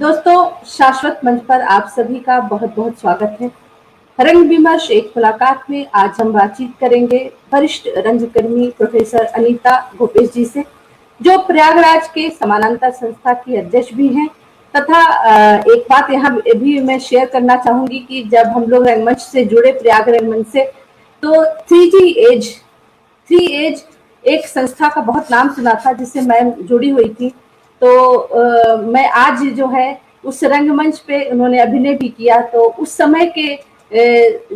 दोस्तों, शाश्वत मंच पर आप सभी का बहुत बहुत स्वागत है। रंग विमर्श एक मुलाकात में आज हम बातचीत करेंगे वरिष्ठ रंगकर्मी प्रोफेसर अनीता गोपेश जी से, जो प्रयागराज के समानांतर संस्था की अध्यक्ष भी हैं। तथा एक बात यहाँ भी मैं शेयर करना चाहूंगी कि जब हम लोग रंगमंच से जुड़े, प्रयाग रंगमंच से, तो थ्री एज एक संस्था का बहुत नाम सुना था जिससे मैं जुड़ी हुई थी। तो मैं आज जो है उस रंगमंच पे उन्होंने अभिनय भी किया, तो उस समय के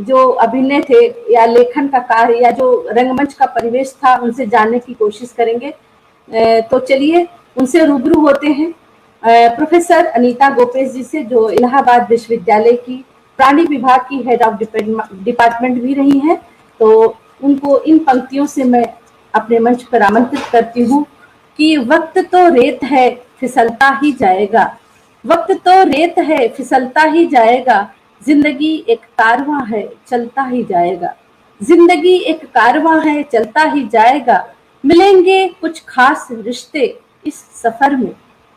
जो अभिनय थे या लेखन का कार्य या जो रंगमंच का परिवेश था, उनसे जानने की कोशिश करेंगे। तो चलिए उनसे रूबरू होते हैं, प्रोफेसर अनीता गोपेश जी से, जो इलाहाबाद विश्वविद्यालय की प्राणी विभाग की हेड ऑफ डिपार्टमेंट भी रही हैं। तो उनको इन पंक्तियों से मैं अपने मंच पर आमंत्रित करती हूँ कि वक्त तो रेत है फिसलता ही जाएगा, वक्त तो रेत है फिसलता ही जाएगा, जिंदगी एक कारवां है चलता ही जाएगा, जिंदगी एक कारवां है चलता ही जाएगा। मिलेंगे कुछ खास रिश्ते इस सफर में,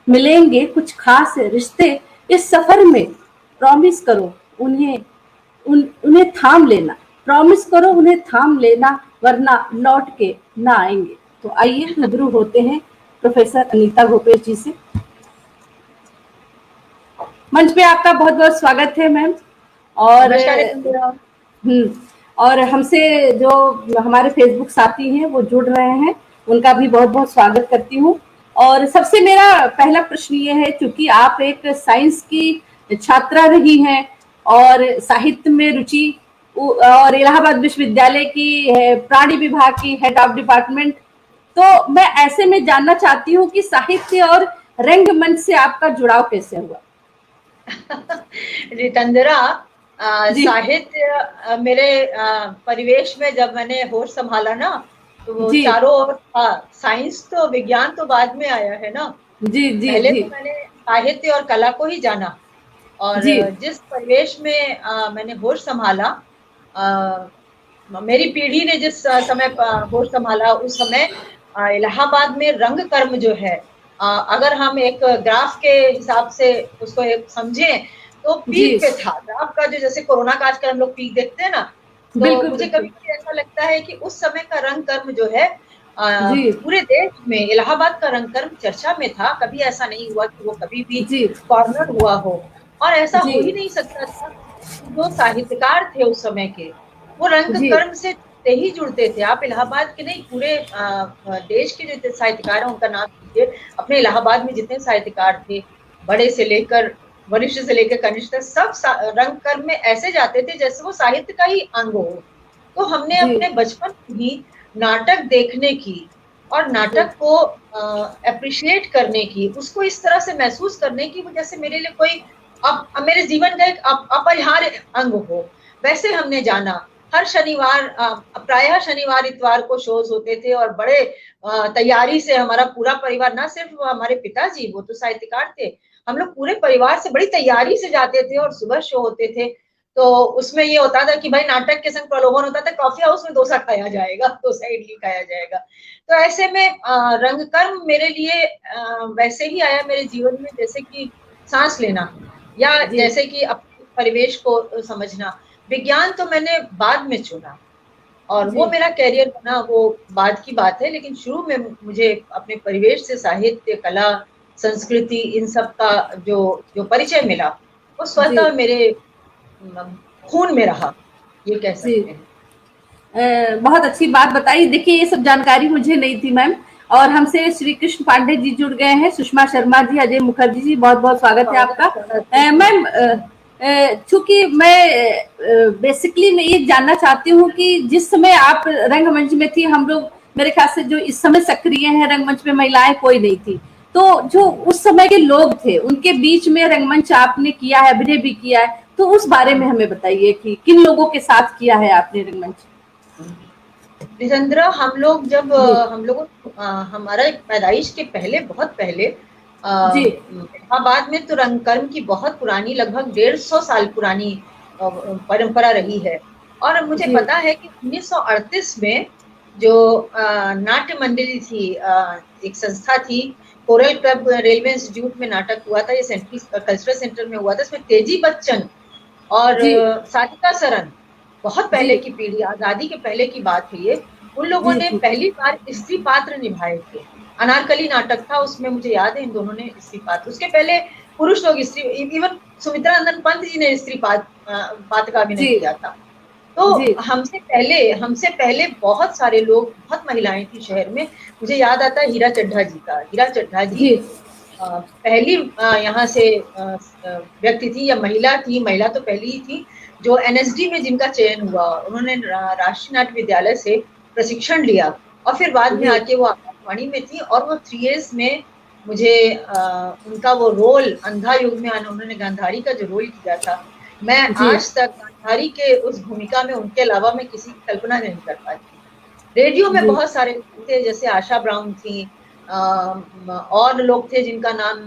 मिलेंगे कुछ खास रिश्ते इस सफर में, प्रॉमिस करो उन्हें थाम लेना, प्रॉमिस करो उन्हें थाम लेना, वरना लौट के ना आएंगे। तो आइए रूबरू होते हैं प्रोफेसर अनीता गोपेश जी से। मंच पे आपका बहुत बहुत स्वागत है मैम। और हमसे जो हमारे फेसबुक साथी हैं वो जुड़ रहे हैं, उनका भी बहुत बहुत स्वागत करती हूँ। और सबसे मेरा पहला प्रश्न ये है, क्योंकि आप एक साइंस की छात्रा रही हैं और साहित्य में रुचि, और इलाहाबाद विश्वविद्यालय की प्राणी विभाग की हेड ऑफ डिपार्टमेंट, तो मैं ऐसे में जानना चाहती हूँ कि साहित्य और रंगमंच से आपका जुड़ाव कैसे हुआ? रितंदरा, साहित्य मेरे परिवेश में जब मैंने होश संभाला ना, तो वो चारों ओर था। साइंस तो, विज्ञान तो बाद में आया है ना। पहले तो मैंने साहित्य और कला को ही जाना, और जिस परिवेश में मैंने होश संभाला, मेरी पीढ़ी ने जिस समय होश संभाला, उस समय इलाहाबाद में रंग कर्म जो है, अगर हम एक ग्राफ के हिसाब से उसको एक समझें तो पीक पे था। ग्राफ का जो, जैसे कोरोना का आजकल हम लोग पीक देखते हैं ना, तो मुझे कभी कभी ऐसा लगता है कि उस समय का रंग कर्म जो है पूरे देश में, इलाहाबाद का रंग कर्म चर्चा में था। कभी ऐसा नहीं हुआ कि वो कभी भी कॉर्नर हुआ हो, और ऐसा हो ही नहीं सकता था। जो साहित्यकार थे उस समय के, वो रंग कर्म से ही जुड़ते थे। आप इलाहाबाद के नहीं, पूरे देश के जो साहित्यकार हैं उनका नाम लीजिए। अपने इलाहाबाद में जितने साहित्यकार थे, बड़े से लेकर वरिष्ठ से लेकर कनिष्ठ तक, सब रंग कर्म में ऐसे जाते थे जैसे वो साहित्य का ही अंग हो। तो हमने अपने बचपन ही नाटक देखने की और नाटक को अप्रिशिएट करने की, उसको इस तरह से महसूस करने की, वो जैसे मेरे लिए कोई अब मेरे जीवन का एक अपरिहार्य अंग हो, वैसे हमने जाना। हर शनिवार, प्रायः शनिवार इतवार को शोज होते थे, और बड़े तैयारी से हमारा पूरा परिवार, ना सिर्फ हमारे पिताजी, वो तो साहित्यकार थे, हम लोग पूरे परिवार से बड़ी तैयारी से जाते थे, और सुबह शो होते थे। तो उसमें ये होता था कि भाई नाटक के संग प्रलोभन होता था, कॉफी हाउस में डोसा खाया जाएगा, डोसा इडली खाया जाएगा। तो ऐसे में रंगकर्म मेरे लिए वैसे ही आया मेरे जीवन में, जैसे कि सांस लेना, या जैसे कि अपने परिवेश को समझना। विज्ञान तो मैंने बाद में चुना, और वो मेरा कैरियर बना, वो बाद की बात है। लेकिन शुरू में मुझे अपने परिवेश से साहित्य, कला, संस्कृति, इन सब का जो परिचय मिला, वो स्वतः मेरे खून में रहा, ये कह सकते हैं। बहुत अच्छी बात बताई। देखिए, ये सब जानकारी मुझे नहीं थी मैम। और हमसे श्री कृष्ण पांडे जी जुड़ गए हैं, सुषमा शर्मा जी, अजय मुखर्जी जी, बहुत बहुत स्वागत है आपका। मैम, चूंकि मैं बेसिकली मैं ये जानना चाहती हूँ कि जिस समय आप रंगमंच में थी, हम लोग मेरे ख्याल से जो इस समय सक्रिय हैं रंगमंच में, महिलाएं कोई नहीं थी, तो जो उस समय के लोग थे उनके बीच में रंगमंच आपने किया है, अभिनय भी किया है, तो उस बारे में हमें बताइए कि किन लोगों के साथ किया है आपने रंगमंच? रितंद्रा, हम लोग जब हमारा पैदाइश के पहले, बहुत पहले, इलाहाबाद में तो रंगकर्म की बहुत पुरानी, लगभग 150 साल पुरानी परंपरा रही है। और मुझे पता है कि 1938 में जो नाट्य मंडली थी, एक संस्था थी, कोरल क्लब रेलवे इंस्टीट्यूट में नाटक हुआ था, ये सेंट्रल कल्चरल सेंटर में हुआ था। इसमें तेजी बच्चन और जी सारिका सरन, बहुत जी पहले की पीढ़ी, आजादी के पहले की बात है ये, उन लोगों जी ने जी पहली बार स्त्री पात्र निभाए थे। अनारकली नाटक था, उसमें मुझे याद है इन दोनों ने स्त्री पात्र, उसके पहले पुरुष लोग स्त्री, इवन सुमित्रा नंदन पंत जी ने स्त्री पात्र का अभिनय जी किया था। तो जी हमसे पहले बहुत सारे लोग, बहुत महिलाएं थी शहर में। मुझे याद आता है हीरा चड्ढा जी का। हीरा चड्ढा जी जी पहली यहाँ से व्यक्ति थी या महिला थी, महिला तो पहली ही थी, जो एनएसडी में जिनका चयन हुआ। उन्होंने राष्ट्रीय नाट्य विद्यालय से प्रशिक्षण लिया और फिर बाद में जी आके वो आकाशवाणी में थी। और वो 3 में मुझे उनका वो रोल अंधा युग में उन्होंने गांधारी का जो रोल किया था, मैं जी आज तक गांधारी के उस भूमिका में उनके अलावा मैं किसी की कल्पना नहीं कर पाती। रेडियो में जी बहुत सारे लोग थे, जैसे आशा ब्राउन थी, और लोग थे जिनका नाम,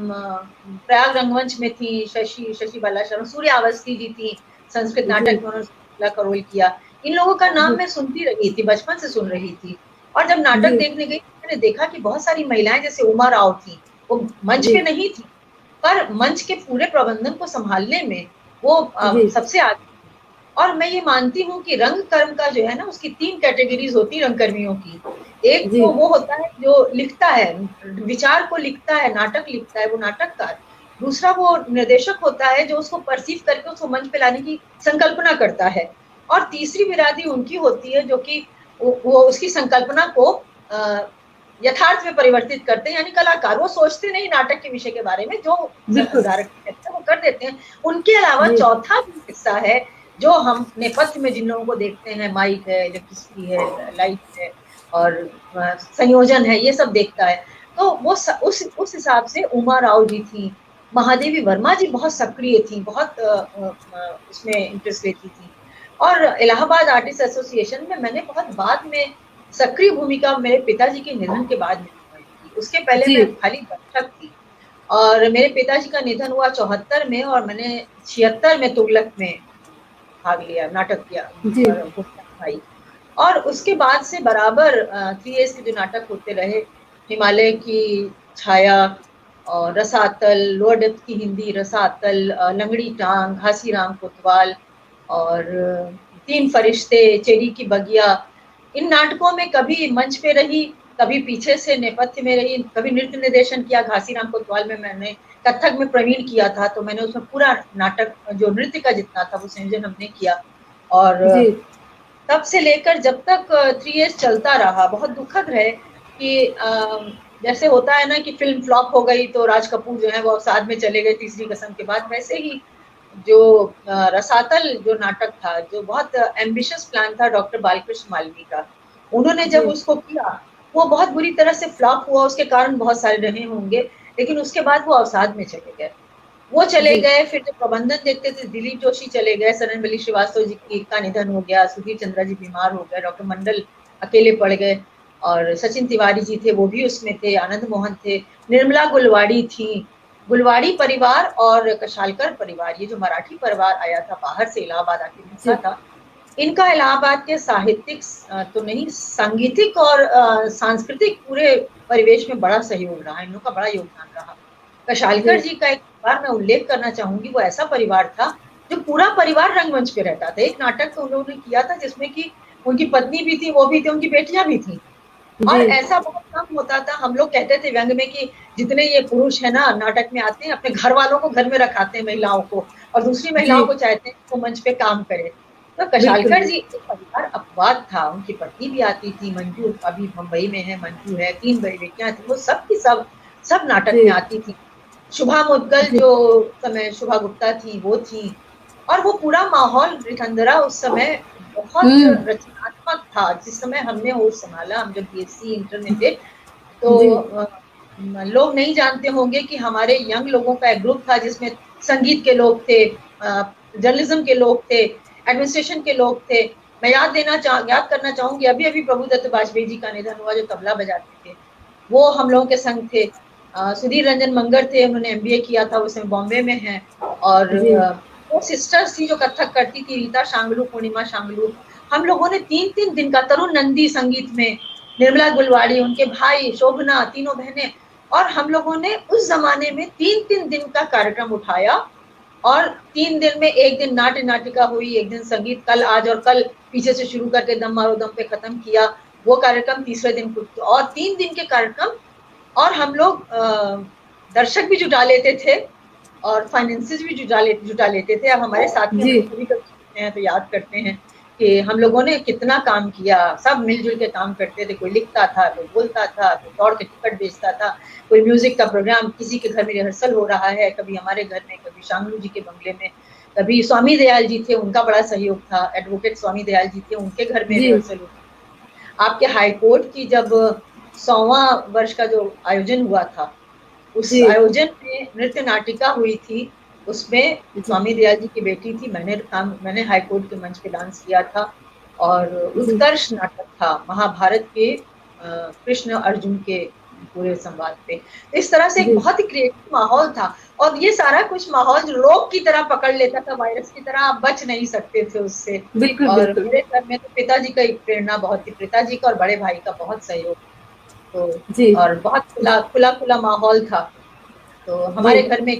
प्रयाग रंगमंच में थी शशि बाला शर्मा, सूर्य अवस्थी जी थी, संस्कृत नाटक में उन्होंने का रोल किया। इन लोगों का नाम मैं सुनती रही थी, बचपन से सुन रही थी। और जब नाटक जी देखने गई मैंने देखा कि बहुत सारी महिलाएं, जैसे उमा राव थी, वो मंच जी पे नहीं थी पर मंच के पूरे प्रबंधन को संभालने में वो जी सबसे आगे। और मैं ये मानती हूँ कि रंग कर्म का जो है ना, उसकी 3 कैटेगरीज होती है रंगकर्मियों की। एक जी तो वो होता है जो लिखता है, विचार को लिखता है, नाटक लिखता है, वो नाटककार। दूसरा वो निर्देशक होता है जो उसको परसीव करके उसको मंच पे लाने की संकल्पना करता है। और तीसरी बिरादरी उनकी होती है जो कि वो उसकी संकल्पना को यथार्थ में परिवर्तित करते हैं, यानी कलाकार। वो सोचते नहीं नाटक के विषय के बारे में, जो बिल्कुल डायरेक्टर वो कर देते हैं। उनके अलावा जी चौथा भी हिस्सा है जो हम नेपथ्य में जिन लोगों को देखते हैं, माइक है, इलेक्ट्रिसिटी है, लाइट है और संयोजन है, ये सब देखता है। तो वो उस हिसाब से उमा राव जी थी, महादेवी वर्मा जी बहुत सक्रिय थी, बहुत उसमें इंटरेस्ट लेती थी। और इलाहाबाद आर्टिस्ट एसोसिएशन में मैंने बहुत बाद में सक्रिय भूमिका मेरे पिताजी के निधन के बाद की। उसके पहले जी मैं खाली दर्शक थी। और मेरे पिताजी का निधन हुआ 74 में और मैंने 76 में तुगलक में भाग लिया, नाटक किया जी और भूमिका निभाई। और उसके बाद से बराबर 3 के जो नाटक होते रहे, हिमालय की छाया और रसातल, लोअर डेप्थ की हिंदी रसातल, लंगड़ी टांग, घासीराम कोतवाल और 3 फरिश्ते, चेरी की बगिया। इन नाटकों में कभी मंच पे रही, कभी पीछे से नेपथ्य में रही, कभी नृत्य निर्देशन किया। घासीराम कोतवाल में मैंने कथक में प्रवीण किया था, तो मैंने उसमें पूरा नाटक जो नृत्य का जितना था वो संयोजन हमने किया। और जी तब से लेकर जब तक 3 चलता रहा, बहुत दुखद है कि जैसे होता है ना कि फिल्म फ्लॉप हो गई तो राज कपूर जो है वो अवसाद में चले गए तीसरी कसम के बाद, वैसे ही जो रसातल जो नाटक था, जो बहुत एम्बिशियस प्लान था डॉक्टर बालकृष्ण मालवीय का, उन्होंने जब जी उसको किया वो बहुत बुरी तरह से फ्लॉप हुआ। उसके कारण बहुत सारे रहे होंगे, लेकिन उसके बाद वो अवसाद में चले गए। वो चले जी गए, फिर जो प्रबंधन देखते थे दिलीप जोशी चले गए, सरनबली श्रीवास्तव जी का निधन हो गया, सुधीर चंद्रा जी बीमार हो गए, डॉक्टर मंडल अकेले पड़ गए और सचिन तिवारी जी थे, वो भी उसमें थे, आनंद मोहन थे, निर्मला गुलवाड़ी थी। गुलवाड़ी परिवार और कशालकर परिवार, ये जो मराठी परिवार आया था बाहर से इलाहाबाद आके बसा जी था, इनका इलाहाबाद के साहित्यिक तो नहीं, सांगीतिक और सांस्कृतिक पूरे परिवेश में बड़ा सहयोग रहा, इन लोगों का बड़ा योगदान रहा। कशालकर जी का एक बार मैं उल्लेख करना चाहूंगी, वो ऐसा परिवार था जो पूरा परिवार रंगमंच पे रहता था। एक नाटक तो उन लोगों ने किया था जिसमें कि उनकी पत्नी भी थी, वो भी थी, उनकी बेटियां भी थी। और जी ऐसा बहुत कम होता था। हम लोग कहते थे व्यंग में कि जितने ये पुरुष है ना नाटक में आते हैं, अपने घर वालों को घर में रखाते हैं महिलाओं को, और दूसरी जी महिलाओं को चाहते हैं कि वो मंच पे काम करे। तो बिल्कुल कशालकर जी बिल्कुल एक परिवार अपवाद था। उनकी पत्नी भी आती थी, मंजू अभी मुंबई में है, मंजू है, 3 बड़ी बेटियां थी, वो सब की सब नाटक जी में आती थी। शुभा मुद्गल जी जो समय शुभा गुप्ता थी वो थी। और वो पूरा माहौल रिठंदरा उस समय बहुत रचनात्मक था। जिस समय हमने होश संभाला, हम जब बीएससी इंटर में थे, तो जी लोग नहीं जानते होंगे कि हमारे यंग लोगों का एक ग्रुप था जिसमें संगीत के लोग थे, जर्नलिज्म के लोग थे, एडमिनिस्ट्रेशन के लोग थे। मैं याद करना चाहूंगी, अभी अभी प्रभुदत्त बाजपेयी जी का निधन हुआ जो तबला बजाते थे, वो हम लोगों के संग थे। सुधीर रंजन मंगर थे, उन्होंने एमबीए किया था, उसमें बॉम्बे में है। और जी वो सिस्टर्स थी जो कथक करती थी, रीता शांगलू, पूर्णिमा शांगलू। हम लोगों ने 3-3 दिन का, तरुण नंदी संगीत में, निर्मला गुलवाड़ी, उनके भाई शोभना, तीनों बहनें, और हम लोगों ने उस जमाने में 3-3 दिन का कार्यक्रम उठाया और 3 दिन में एक दिन नाट्य नाटिका हुई, एक दिन संगीत, कल आज और कल पीछे से शुरू करके दम मारो दम पे खत्म किया वो कार्यक्रम, तीसरे दिन कुछ और 3 दिन के कार्यक्रम। और हम लोग दर्शक भी जुटा लेते थे और फाइनेंसेस भी जुटा लेते थे। अब हमारे साथी कभी कभी हैं तो याद करते हैं कि हम लोगों ने कितना काम किया, सब मिलजुल के काम करते थे। कोई लिखता था, कोई बोलता था, कोई दौड़ के टिकट बेचता था, कोई म्यूजिक का प्रोग्राम, किसी के घर में रिहर्सल हो रहा है, कभी हमारे घर में, कभी शांगलू जी के बंगले में, कभी स्वामी दयाल जी थे, उनका बड़ा सहयोग था, एडवोकेट स्वामी दयाल जी थे, उनके घर में रिहर्सल हुआ। आपके हाई कोर्ट की जब 100वां वर्ष का जो आयोजन हुआ था, उस आयोजन में नृत्य नाटिका हुई थी, उसमें स्वामी दयाल जी की बेटी थी, मैंने हाई कोर्ट के मंच पे डांस किया था और उत्कर्ष नाटक था महाभारत के कृष्ण अर्जुन के पूरे संवाद पे। इस तरह से एक बहुत ही क्रिएटिव माहौल था और ये सारा कुछ माहौल जो रोग की तरह पकड़ लेता था, वायरस की तरह, आप बच नहीं सकते थे उससे। बिल्कुल, और बिल्कुल। मेरे घर में तो पिताजी का एक प्रेरणा बहुत थी, पिताजी का और बड़े भाई का बहुत सहयोग, तो और बहुत खुला माहौल था। तो हमारे घर में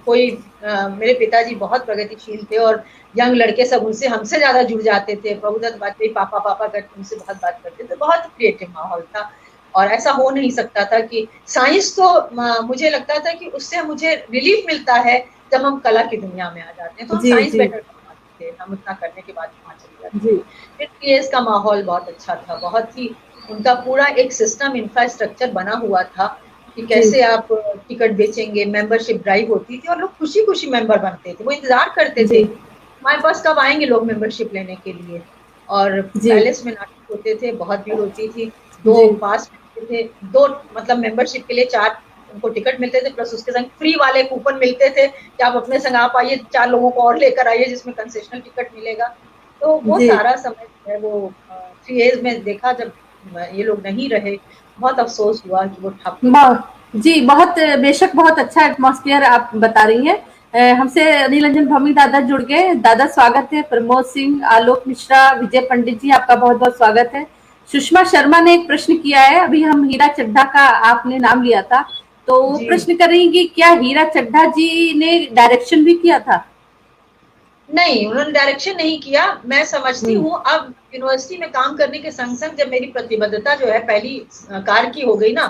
कोई मेरे पिताजी बहुत प्रगतिशील थे और यंग लड़के सब उनसे हमसे ज्यादा जुड़ जाते थे, प्रभुदत्त बाजपेयी पापा पापा करके उनसे बहुत बात करते थे, बहुत क्रिएटिव माहौल था। और ऐसा हो नहीं सकता था कि साइंस तो मुझे लगता था कि उससे मुझे रिलीफ मिलता है जब हम कला की दुनिया में आ जाते हैं, तो हम साइंस बेटर थे, हम उतना करने के बाद वहाँ चले जाते थे। फिर का माहौल बहुत अच्छा था, बहुत ही उनका पूरा एक सिस्टम इंफ्रास्ट्रक्चर बना हुआ था कि कैसे आप टिकट बेचेंगे, मेंबरशिप ड्राइव होती थी और लोग खुशी खुशी मेंबर बनते थे, वो इंतजार करते थे हमारे पास कब आएंगे लोग मेंबरशिप लेने के लिए। और पैलेस में नाटक होते थे, बहुत भीड़ होती थी, 2 पास मिलते थे, 2 मतलब मेंबरशिप के लिए 4 उनको टिकट मिलते थे, प्लस उसके संग फ्री वाले कूपन मिलते थे कि आप अपने संग आप आइए, 4 लोगों को और लेकर आइए जिसमें कंसेशनल टिकट मिलेगा। तो वो सारा समय है वो 3 इयर्स में देखा, जब ये लोग नहीं रहे, बहुत अफसोस हुआ कि वो ठप। जी, बहुत बेशक बहुत अच्छा एटमॉस्फेयर आप बता रही हैं। हमसे अनिल रंजन भौमिक दादा जुड़ गए। दादा स्वागत है। प्रमोद सिंह, आलोक मिश्रा, विजय पंडित जी, आपका बहुत बहुत स्वागत है। सुषमा शर्मा ने एक प्रश्न किया है, अभी हम हीरा चड्ढा का आपने नाम लिया था, तो प्रश्न कर रही कि क्या हीरा चड्ढा जी ने डायरेक्शन भी किया था? नहीं, उन्होंने डायरेक्शन नहीं किया। मैं समझती हूँ अब यूनिवर्सिटी में काम करने के संग संग जब मेरी प्रतिबद्धता जो है पहली कार की हो गई ना,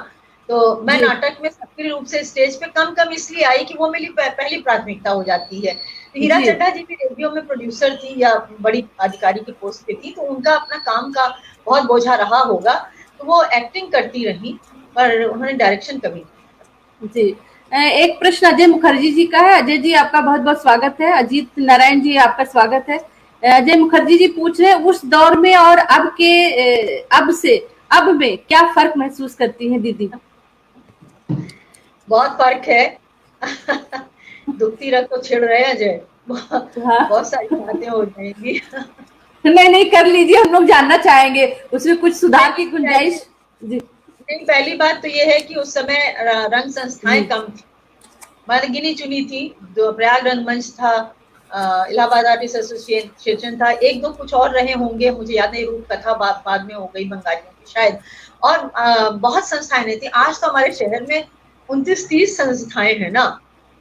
तो मैं नाटक में सक्रिय रूप से स्टेज पे कम इसलिए आई कि वो मेरी पहली प्राथमिकता हो जाती है। तो हीरा चड्ढा जी भी रेडियो में प्रोड्यूसर थी या बड़ी अधिकारी की पोस्ट पे थी, तो उनका अपना काम का बहुत बोझा रहा होगा, तो वो एक्टिंग करती रही, पर उन्होंने डायरेक्शन कभी नहीं। जी, एक प्रश्न अजय मुखर्जी जी का है। अजय जी, आपका बहुत बहुत स्वागत है। अजीत नारायण जी, आपका स्वागत है। अजय मुखर्जी जी पूछ रहे हैं, उस दौर में और अब में क्या फर्क महसूस करती हैं दीदी? बहुत फर्क है। दुखती रख तो छिड़ रहे हैं अजय, बहुत सारी बातें हो जाएंगी। नहीं कर लीजिए, हम लोग जानना चाहेंगे उसमें कुछ सुधार की गुंजाइश। जी नहीं, पहली बात तो ये है कि उस समय रंग संस्थाएं कम थी, मैंने गिनी चुनी थी, जो प्रयाग रंगमंच था, इलाहाबाद आर्टिस्ट एसोसिएशन था, 1-2 कुछ और रहे होंगे, मुझे याद नहीं, रूप कथा बाद में हो गई बंगालियों की शायद, और बहुत संस्थाएं नहीं थी। आज तो हमारे शहर में 29-30 संस्थाएं हैं ना,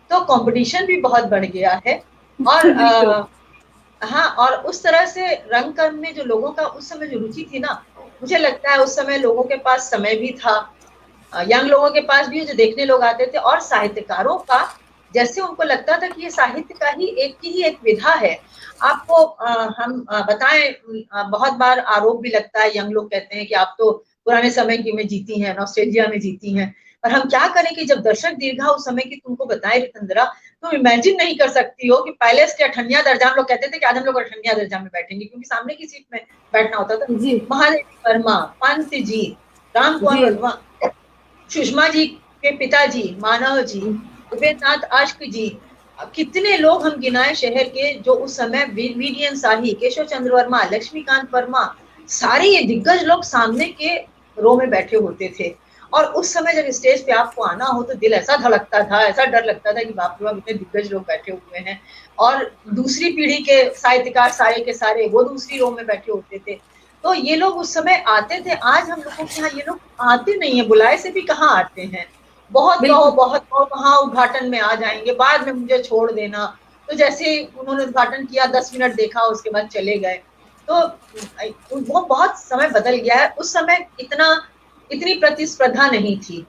तो कंपटीशन भी बहुत बढ़ गया है। और हाँ, और उस तरह से रंगकर्म में जो लोगों का उस समय जो रुचि थी ना, मुझे लगता है उस समय लोगों के पास समय भी था, यंग लोगों के पास भी जो देखने लोग आते थे, और साहित्यकारों का जैसे उनको लगता था कि ये साहित्य का ही एक विधा है। आपको हम बताएं, बहुत बार आरोप भी लगता है, यंग लोग कहते हैं कि आप तो पुराने समय की में जीती हैं, ऑस्ट्रेलिया में जीती हैं, पर हम क्या करें कि जब दर्शक दीर्घा उस समय की तुमको बताए रितंद्रा, तुम इमेजिन नहीं कर सकती हो कि पहले से अठन्या दर्जा, हम लोग कहते थे कि आज हम लोग अठन्या दर्जा में बैठेंगे क्योंकि सामने की सीट में बैठना होता था। महादेवी वर्मा, पंत जी, राम कुमार वर्मा, सुषमा जी के पिताजी मानव जी, उपेंद्रनाथ आश्क जी, कितने लोग हम गिनाए शहर के जो उस समय वीडियन शाही, केशव चंद्र वर्मा, लक्ष्मीकांत वर्मा, सारे ये दिग्गज लोग सामने के रो में बैठे होते थे। और उस समय जब स्टेज पे आपको आना हो तो दिल ऐसा धड़कता था, ऐसा डर लगता था कि बाप रे बाप, इतने दिग्गज लोग बैठे हुए हैं, और दूसरी पीढ़ी के साहित्यकार सारे के सारे वो दूसरी रो में बैठे होते थे। तो ये लोग उस समय आते थे। आज हम लोगों के यहाँ ये लोग आते नहीं है, बुलाए से भी कहाँ आते हैं। बहुत कहो बिल्कुल बहुत कहो, वहां उद्घाटन में आ जाएंगे, बाद में मुझे छोड़ देना। तो जैसे ही उन्होंने उद्घाटन किया, 10 मिनट देखा, उसके बाद चले गए। तो वो बहुत समय बदल गया है। उस समय इतनी प्रतिस्पर्धा नहीं थी।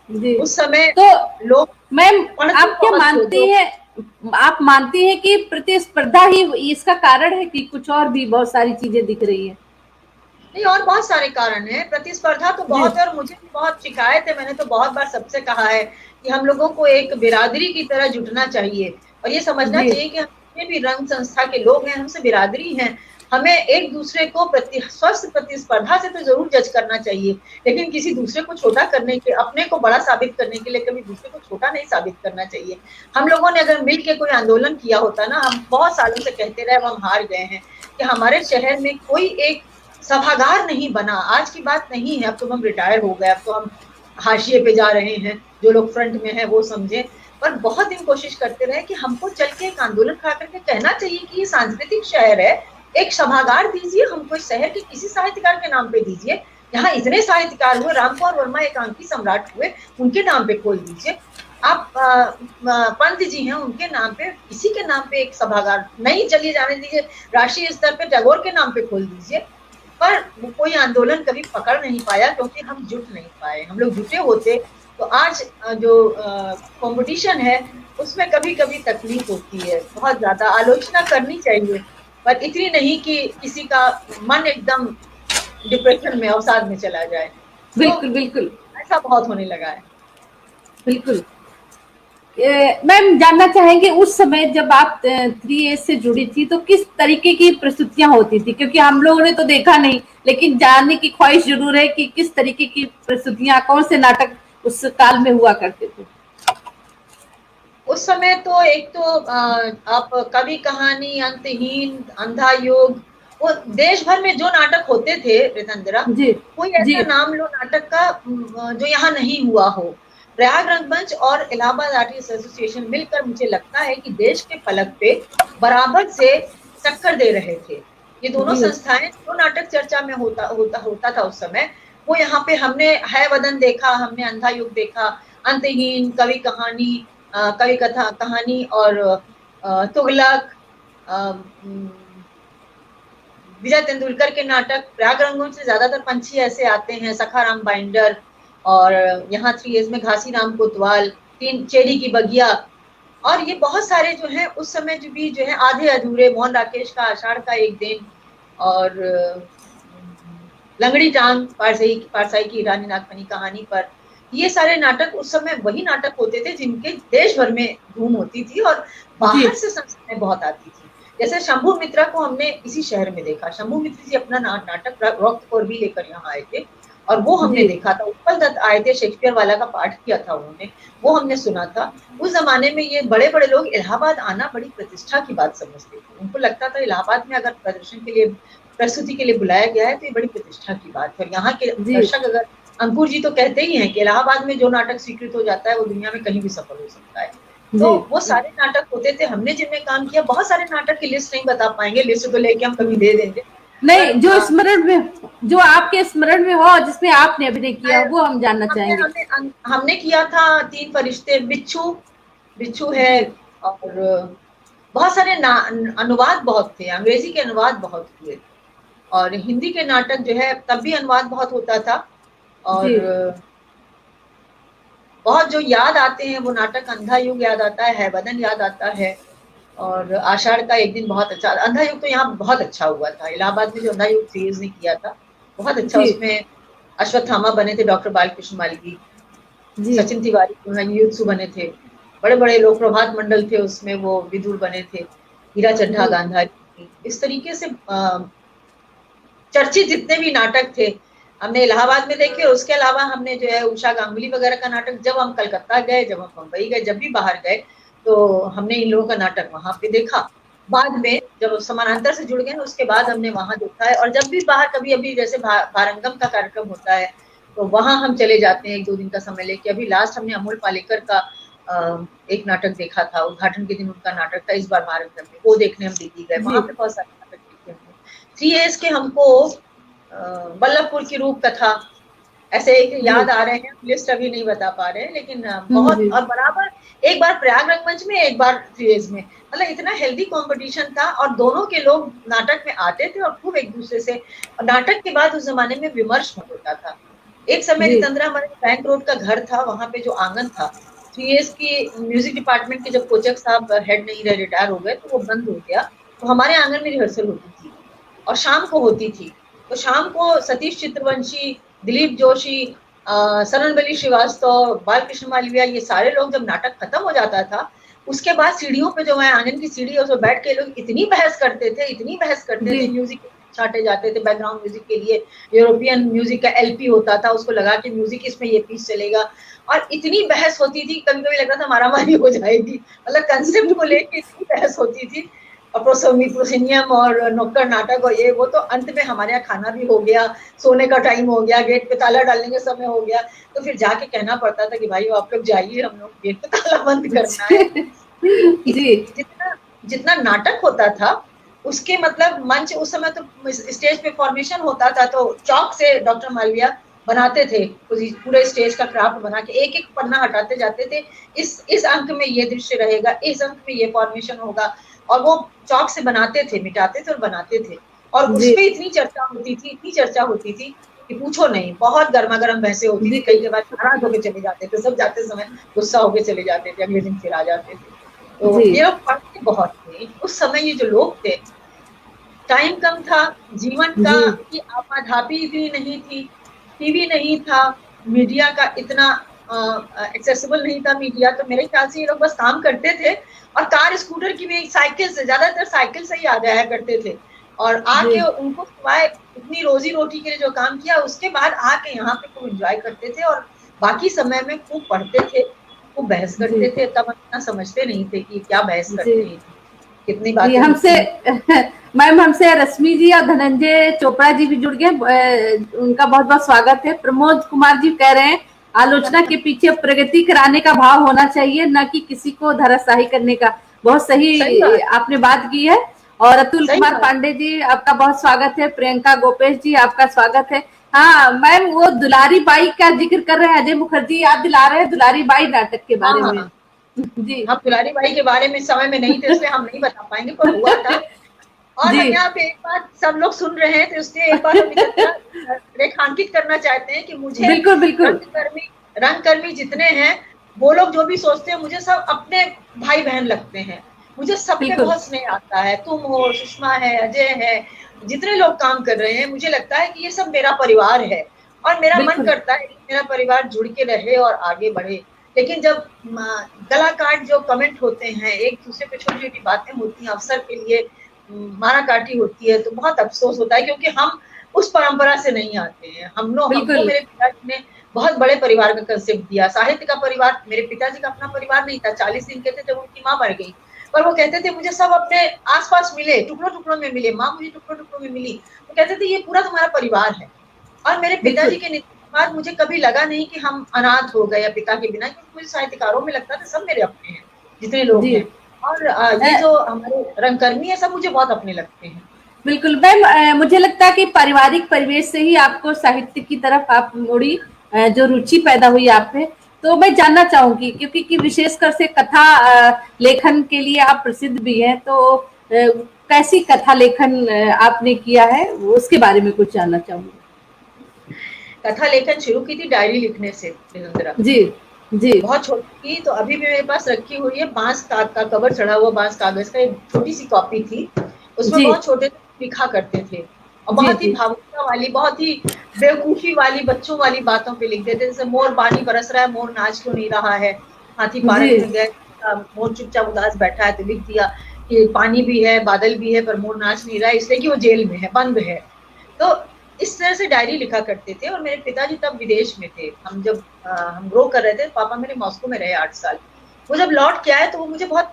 जी। उस समय तो लोग मैम, पढ़ते आप क्या बहुत थे मानती जो। हैं, आप मानती हैं कि प्रतिस्पर्धा ही इसका कारण है कि कुछ और भी बहुत सारी चीजें दिख रही है? नहीं, और बहुत सारे कारण हैं। प्रतिस्पर्धा तो जी बहुत है, और मुझे भी बहुत शिकायत है। मैंने तो बहुत बार सबसे कहा है कि हम लोगों को एक बिरादरी की तरह जुटना चाहिए, और ये समझना जी चाहिए कि हम जितने भी रंग संस्था के लोग हैं, हमसे बिरादरी हैं। हमें एक दूसरे को स्वस्थ प्रतिस्पर्धा से तो जरूर जज करना चाहिए, लेकिन किसी दूसरे को छोटा करने के, अपने को बड़ा साबित करने के लिए कभी दूसरे को छोटा नहीं साबित करना चाहिए। हम लोगों ने अगर मिल के कोई आंदोलन किया होता ना, हम बहुत सालों से कहते रहे, हम हार गए हैं कि हमारे शहर में कोई एक सभागार नहीं बना। आज की बात नहीं है, अब तो हम रिटायर हो गए, अब तो हम हाशिए पे जा रहे हैं। जो लोग फ्रंट में है वो समझे, पर बहुत दिन कोशिश करते रहे कि हमको चल के एक आंदोलन खड़ा करके कहना चाहिए कि ये सांस्कृतिक शहर है, एक सभागार दीजिए हमको, इस शहर के किसी साहित्यकार के नाम पे दीजिए। यहाँ इतने साहित्यकार हुए, रामकुमार वर्मा एकांकी सम्राट हुए, उनके नाम पे खोल दीजिए। आप पंत जी हैं, उनके नाम पे, किसी के नाम पे एक सभागार नहीं, चलिए जाने दीजिए, राष्ट्रीय स्तर पे टैगोर के नाम पे खोल दीजिए। पर कोई आंदोलन कभी पकड़ नहीं पाया, क्योंकि हम जुट नहीं पाए। हम लोग जुटे होते तो आज जो कंपटीशन है उसमें कभी कभी तकलीफ होती है, बहुत ज्यादा आलोचना करनी चाहिए, पर इतनी नहीं कि किसी का मन एकदम डिप्रेशन में, अवसाद में चला जाए। तो बिल्कुल बिल्कुल ऐसा बहुत होने लगा है। बिल्कुल। मैम, जानना चाहेंगे उस समय जब आप 3A से जुड़ी थी तो किस तरीके की प्रस्तुतियां होती थी, क्योंकि हम लोगों ने तो देखा नहीं, लेकिन जानने की ख्वाहिश जरूर है कि किस तरीके की प्रस्तुतियां, कौन से नाटक उस काल में हुआ करते थे? उस समय तो एक तो आप कवि कहानी, अंतहीन, अंधा योग, वो देश भर में जो नाटक होते थे रितंद्रा, जी कोई जी ऐसा नाम लो नाटक का जो यहाँ नहीं हुआ हो। प्रयाग रंगमंच और इलाहाबाद आर्टिस्ट एसोसिएशन मिलकर, मुझे लगता है कि देश के फलक पे बराबर से टक्कर दे रहे थे। ये दोनों जी संस्थाएं, जो नाटक चर्चा में होता था उस समय, वो यहाँ पे हमने है वदन देखा, हमने अंधा युग देखा, अंतहीन, कवि कहानी, कवि कथा कहानी, और तुगलक, विजय तेंदुलकर के नाटक। प्रयाग रंगमंच से ज्यादातर पंछी ऐसे आते हैं, सखाराम बाइंडर, और यहाँ 3S में घासीराम कोतवाल, तीन चेरी की बगिया, और ये बहुत सारे जो है उस समय जो है आधे अधूरे, मोहन राकेश का आषाढ़ का एक दिन, और लंगड़ी टांग, पारसाई की रानी नागफनी कहानी पर, ये सारे नाटक उस समय वही नाटक होते थे जिनके देश भर में धूम होती थी, और जी बाहर से संस्थाएं बहुत आती थी। जैसे शंभू मित्रा को हमने इसी शहर में देखा। शंभू मित्र जी अपना नाटक रक्त कौर भी लेकर यहाँ आए थे, और वो हमने जी देखा था। उत्पल दत्त आए थे, शेक्सपियर वाला का पाठ किया था उन्होंने, वो हमने सुना था। उस जमाने में ये बड़े बड़े लोग इलाहाबाद आना बड़ी प्रतिष्ठा की बात समझते थे। उनको लगता था इलाहाबाद में अगर प्रदर्शन के लिए, प्रस्तुति के लिए बुलाया गया है तो ये बड़ी प्रतिष्ठा की बात है। और यहाँ के जी दर्शक, अगर अंकुर जी तो कहते ही हैं कि इलाहाबाद में जो नाटक स्वीकृत हो जाता है वो दुनिया में कहीं भी सफल हो सकता है। तो जी वो सारे नाटक होते थे, हमने जिनमें काम किया। बहुत सारे नाटक की लिस्ट नहीं बता पाएंगे, लिस्ट तो लेके हम कभी दे देंगे, नहीं, पर जो स्मरण में, जो आपके स्मरण में हो, जिसमें आपने अभिनय किया, वो हम जानना हमने चाहेंगे। हमने हमने किया था तीन फरिश्ते, बिच्छू, बिच्छू है, जी और बहुत सारे अनुवाद बहुत थे, अंग्रेजी के अनुवाद बहुत हुए, और हिंदी के नाटक जो है तब भी अनुवाद बहुत होता था। जी और बहुत जो याद आते हैं वो नाटक, अंधा युग याद आता है वदन याद आता है, और आषाढ़ का एक दिन बहुत अच्छा। अंधा युग तो यहाँ बहुत अच्छा हुआ था, इलाहाबाद में जो अंधा युग सीरीज ने किया था बहुत अच्छा। जी उसमें अश्वत्थामा बने थे डॉक्टर बालकृष्ण मालवी, जी सचिन तिवारी युयुत्सु बने थे, बड़े बड़े लोग, प्रभात मंडल थे उसमें, वो विदुर बने थे, हीरा चड्ढा जी गांधारी। इस तरीके से चर्चित जितने भी नाटक थे हमने इलाहाबाद में देखे। उसके अलावा हमने जो है उषा गांगुली वगैरह का नाटक, जब हम कलकत्ता गए, जब हम मुंबई गए, जब भी बाहर गए, तो हमने इन लोगों का नाटक वहां पे देखा। बाद में जब समानांतर से जुड़ गए उसके बाद हमने वहां देखा है। और जब भी बाहर कभी, अभी जैसे भारंगम का कार्यक्रम होता है तो वहां हम चले जाते हैं 1-2 दिन का समय लेके। अभी लास्ट हमने अमोल पालेकर का एक नाटक देखा था, उद्घाटन के दिन उनका नाटक था इस बार भारंगम में, वो देखने हम दिल्ली गए, वहां पे बहुत सारे नाटक देखे हमने। 3S के हमको बल्लभपुर की रूप कथा, ऐसे एक जी याद आ रहे हैं, लिस्ट अभी नहीं बता पा रहे हैं, लेकिन जी बहुत और बराबर एक बार प्रयाग रंगमंच में, एक बार थ्री एज में, मतलब इतना हेल्दी कंपटीशन था और दोनों के लोग नाटक में आते थे और खूब एक दूसरे से, और नाटक के बाद उस जमाने में विमर्श होता था। एक समय जी रितंद्रा हमारे बैंक रोड का घर था, वहां पे जो आंगन था, थ्री एज की म्यूजिक डिपार्टमेंट के जब कोचक साहब हेड नहीं रहे, रिटायर हो गए, तो वो बंद हो गया, तो हमारे आंगन में रिहर्सल होती थी और शाम को होती थी। तो शाम को सतीश चित्रवंशी, दिलीप जोशी, सरन बली श्रीवास्तव, बालकृष्ण मालविया, ये सारे लोग जब नाटक खत्म हो जाता था, उसके बाद सीढ़ियों पे, जो है आंगन की सीढ़ी है, उस पर बैठ के लोग इतनी बहस करते थे, इतनी बहस करते जी थे, म्यूजिक छाटे जाते थे बैकग्राउंड म्यूजिक के लिए, यूरोपियन म्यूजिक का एलपी होता था, उसको लगा के म्यूजिक इसमें ये पीस चलेगा, और इतनी बहस होती थी, कभी कभी लगता था मारामारी हो जाएगी, मतलब कंसेप्ट को लेके इतनी बहस होती थी। और प्रोसिनियम और नुक्कड़ नाटक और ये वो, तो अंत में हमारे यहाँ खाना भी हो गया, सोने का टाइम हो गया, गेट पे ताला डालने का समय हो गया, तो फिर जाके कहना पड़ता था कि भाई आप लोग जाइए, हम लोग गेट पे ताला बंद करना है। जी जितना जितना नाटक होता था, उसके मतलब मंच उस समय तो स्टेज पे फॉर्मेशन होता था, तो चौक से डॉक्टर मालविया बनाते थे पूरे स्टेज का क्राफ्ट बना के, एक एक पन्ना हटाते जाते थे, इस अंक में ये दृश्य रहेगा, इस अंक में ये फॉर्मेशन होगा, और वो चौक से बनाते थे, मिटाते थे और बनाते थे, और उस जी पे इतनी चर्चा होती थी, इतनी चर्चा होती थी कि पूछो नहीं, बहुत गर्मा गर्म बहसें होती जी थी, कई के बाद नाराज होकर चले जाते थे, सब जाते समय गुस्सा होकर चले जाते थे, अगले दिन फिर आ जाते थे। तो जी ये लोग पढ़ते बहुत थे उस समय, ये जो लोग थे, टाइम कम था, जीवन का जी की आपाधापी भी नहीं थी, टीवी नहीं था, मीडिया का इतना एक्सेसिबल नहीं था मीडिया, तो मेरे ख्याल से ये लोग बस काम करते थे, और कार स्कूटर की भी, साइकिल से, ज्यादातर साइकिल से ही आ जाया करते थे, और जी आके उनको सिवाय इतनी रोजी रोटी के लिए जो काम किया, उसके बाद आके यहाँ पे खूब एंजॉय करते थे, और बाकी समय में खूब पढ़ते थे, खूब बहस जी करते थे, तब हम इतना समझते नहीं थे कि क्या बहस जी करते हैं, कितनी जी बातें हमसे होती हैं। मैम, हमसे रश्मि जी और धनंजय चोपड़ा जी भी जुड़ गए, उनका बहुत बहुत स्वागत है। प्रमोद कुमार जी कह रहे हैं, आलोचना के पीछे प्रगति कराने का भाव होना चाहिए, न कि किसी को धराशायी करने का। बहुत सही सही बात, आपने बात की है। और अतुल सही कुमार बात। पांडे जी, आपका बहुत स्वागत है। प्रियंका गोपेश जी, आपका स्वागत है। हाँ मैम, वो दुलारी बाई का जिक्र कर रहे हैं, अजय मुखर्जी याद दिला रहे हैं दुलारी बाई नाटक के हाँ बारे में। हाँ, जी हम दुलारी बाई के बारे में समय में नहीं थे, इसलिए हम नहीं बता पाएंगे, पर हुआ था। और जी हम यहाँ पे एक बात सब लोग सुन रहे हैं, तो उसके एक बात हम इकट्ठा रेखांकित करना चाहते हैं कि मुझे बिल्कुल बिल्कुल रंगकर्मी जितने हैं, वो लोग जो भी सोचते हैं, मुझे सब अपने भाई बहन लगते हैं, मुझे सब पे बिल्कुल बहुत स्नेह आता है, तुम हो, सुषमा है, अजय है, जितने लोग काम कर रहे हैं, मुझे लगता है कि ये सब मेरा परिवार है, और मेरा मन बिल्कुल करता है कि मेरा परिवार जुड़ के रहे और आगे बढ़े। लेकिन जब गला काट जो कमेंट होते हैं, एक दूसरे पे छोटी छोटी बातें होती हैं, अवसर के लिए मारा काटी होती है, तो बहुत अफसोस होता है, क्योंकि हम उस परंपरा से नहीं आते हैं। हमको बिल्कुल मेरे पिताजी ने बहुत बड़े परिवार का कंसेप्ट दिया, साहित्य का परिवार। मेरे पिताजी का अपना परिवार नहीं था, 40 दिन के थे जब उनकी माँ मर गई, पर वो कहते थे मुझे सब अपने आसपास मिले, टुकड़ों टुकड़ों में मिले, माँ मुझे टुकड़ों टुकड़ों में मिली, तो कहते थे ये पूरा तुम्हारा परिवार है। और मेरे पिताजी बिल्कुल के निधन के बाद मुझे कभी लगा नहीं कि हम अनाथ हो गए या पिता के बिना, क्योंकि मुझे साहित्यकारों में लगता था सब मेरे अपने हैं, जितने लोग जी हैं। और ये जो हमारे रंगकर्मी है, सब मुझे बहुत अपने लगते हैं। बिल्कुल मैम, मुझे लगता है कि पारिवारिक परिवेश से ही आपको साहित्य की तरफ आप मुड़ी, जो रुचि पैदा हुई आप में। तो मैं जानना चाहूंगी, क्योंकि कि विशेषकर से कथा लेखन के लिए आप प्रसिद्ध भी हैं, तो कैसी कथा लेखन आपने किया है, उसके बारे में कुछ जानना चाहूंगी। कथा लेखन शुरू की थी डायरी लिखने से, निरंतरा जी जी बहुत छोटी थी, तो अभी भी मेरे पास रखी हुई है, बांस का कवर चढ़ा हुआ, बांस कागज का एक छोटी सी कॉपी थी, उसमें जी बहुत छोटे लिखा करते थे, और जी बहुत ही जी भावुकता वाली, बहुत ही बेवकूफी वाली, बच्चों वाली बातों पे लिख देते, जैसे मोर पानी बरस रहा है, मोर नाच क्यों नहीं रहा है, हाथी जी पार्क में गए, मोर चुपचाप उदास बैठा है, तो लिख दिया कि पानी भी है, बादल भी है, पर मोर नाच नहीं रहा है, इसलिए कि वो जेल में है, बंद है। तो इस तरह से डायरी लिखा करते थे। और मेरे पिताजी तब विदेश में थे, हम जब हम ग्रो कर रहे थे, पापा मेरे मॉस्को में रहे 8 साल। वो जब लौट के आए, तो वो मुझे बहुत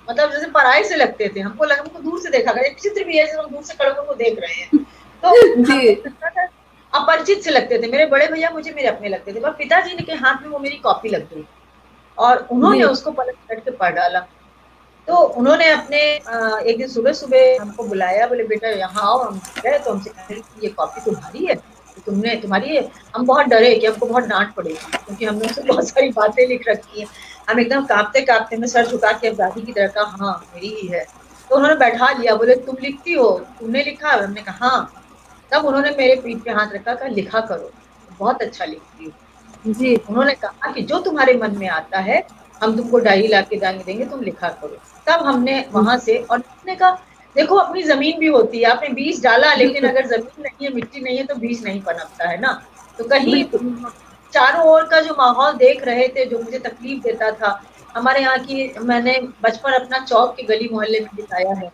मतलब जैसे पराये से लगते थे, हमको लगा, हमको दूर से देखा गया, एक चित्र भी है जैसे हम दूर से खड़े होकर को देख रहे हैं, तो जी हमको लगता था अपरिचित से लगते थे। मेरे बड़े भैया मुझे मेरे अपने लगते थे, पर पिताजी के हाथ में वो मेरी कॉपी लग गई, और उन्होंने जी उसको पलट पलट के पढ़ डाला। तो उन्होंने अपने एक दिन सुबह सुबह हमको बुलाया, बोले बेटा यहाँ आओ, हम गए तो हमसे कहे कि ये कॉपी तुम्हारी है, तुमने तुम्हारी हम बहुत डरे कि हमको बहुत डांट पड़ेगी, क्योंकि हमने उससे बहुत सारी बातें लिख रखी है। हम एकदम कांपते कांपते में सर झुका के दादी की तरह कहा हाँ मेरी ही है। तो उन्होंने बैठा लिया, बोले तुम लिखती हो, तुमने लिखा? हमने कहा हाँ। तब उन्होंने मेरे पीठ पे हाथ रखा, कहा लिखा करो, बहुत अच्छा लिखती हो। जी उन्होंने कहा कि जो तुम्हारे मन में आता है हम तुमको डायरी ला के देंगे, तुम लिखा करो। तब हमने वहां से, और लिखने का देखो अपनी जमीन भी होती है, आपने बीज डाला लेकिन बिल्कुल अगर जमीन नहीं है, मिट्टी नहीं है, तो बीज नहीं पनपता है ना। तो कहीं बिल्कुल चारों ओर का जो माहौल देख रहे थे जो मुझे तकलीफ देता था, हमारे यहाँ की, मैंने बचपन अपना चौक के गली मोहल्ले में बिताया है।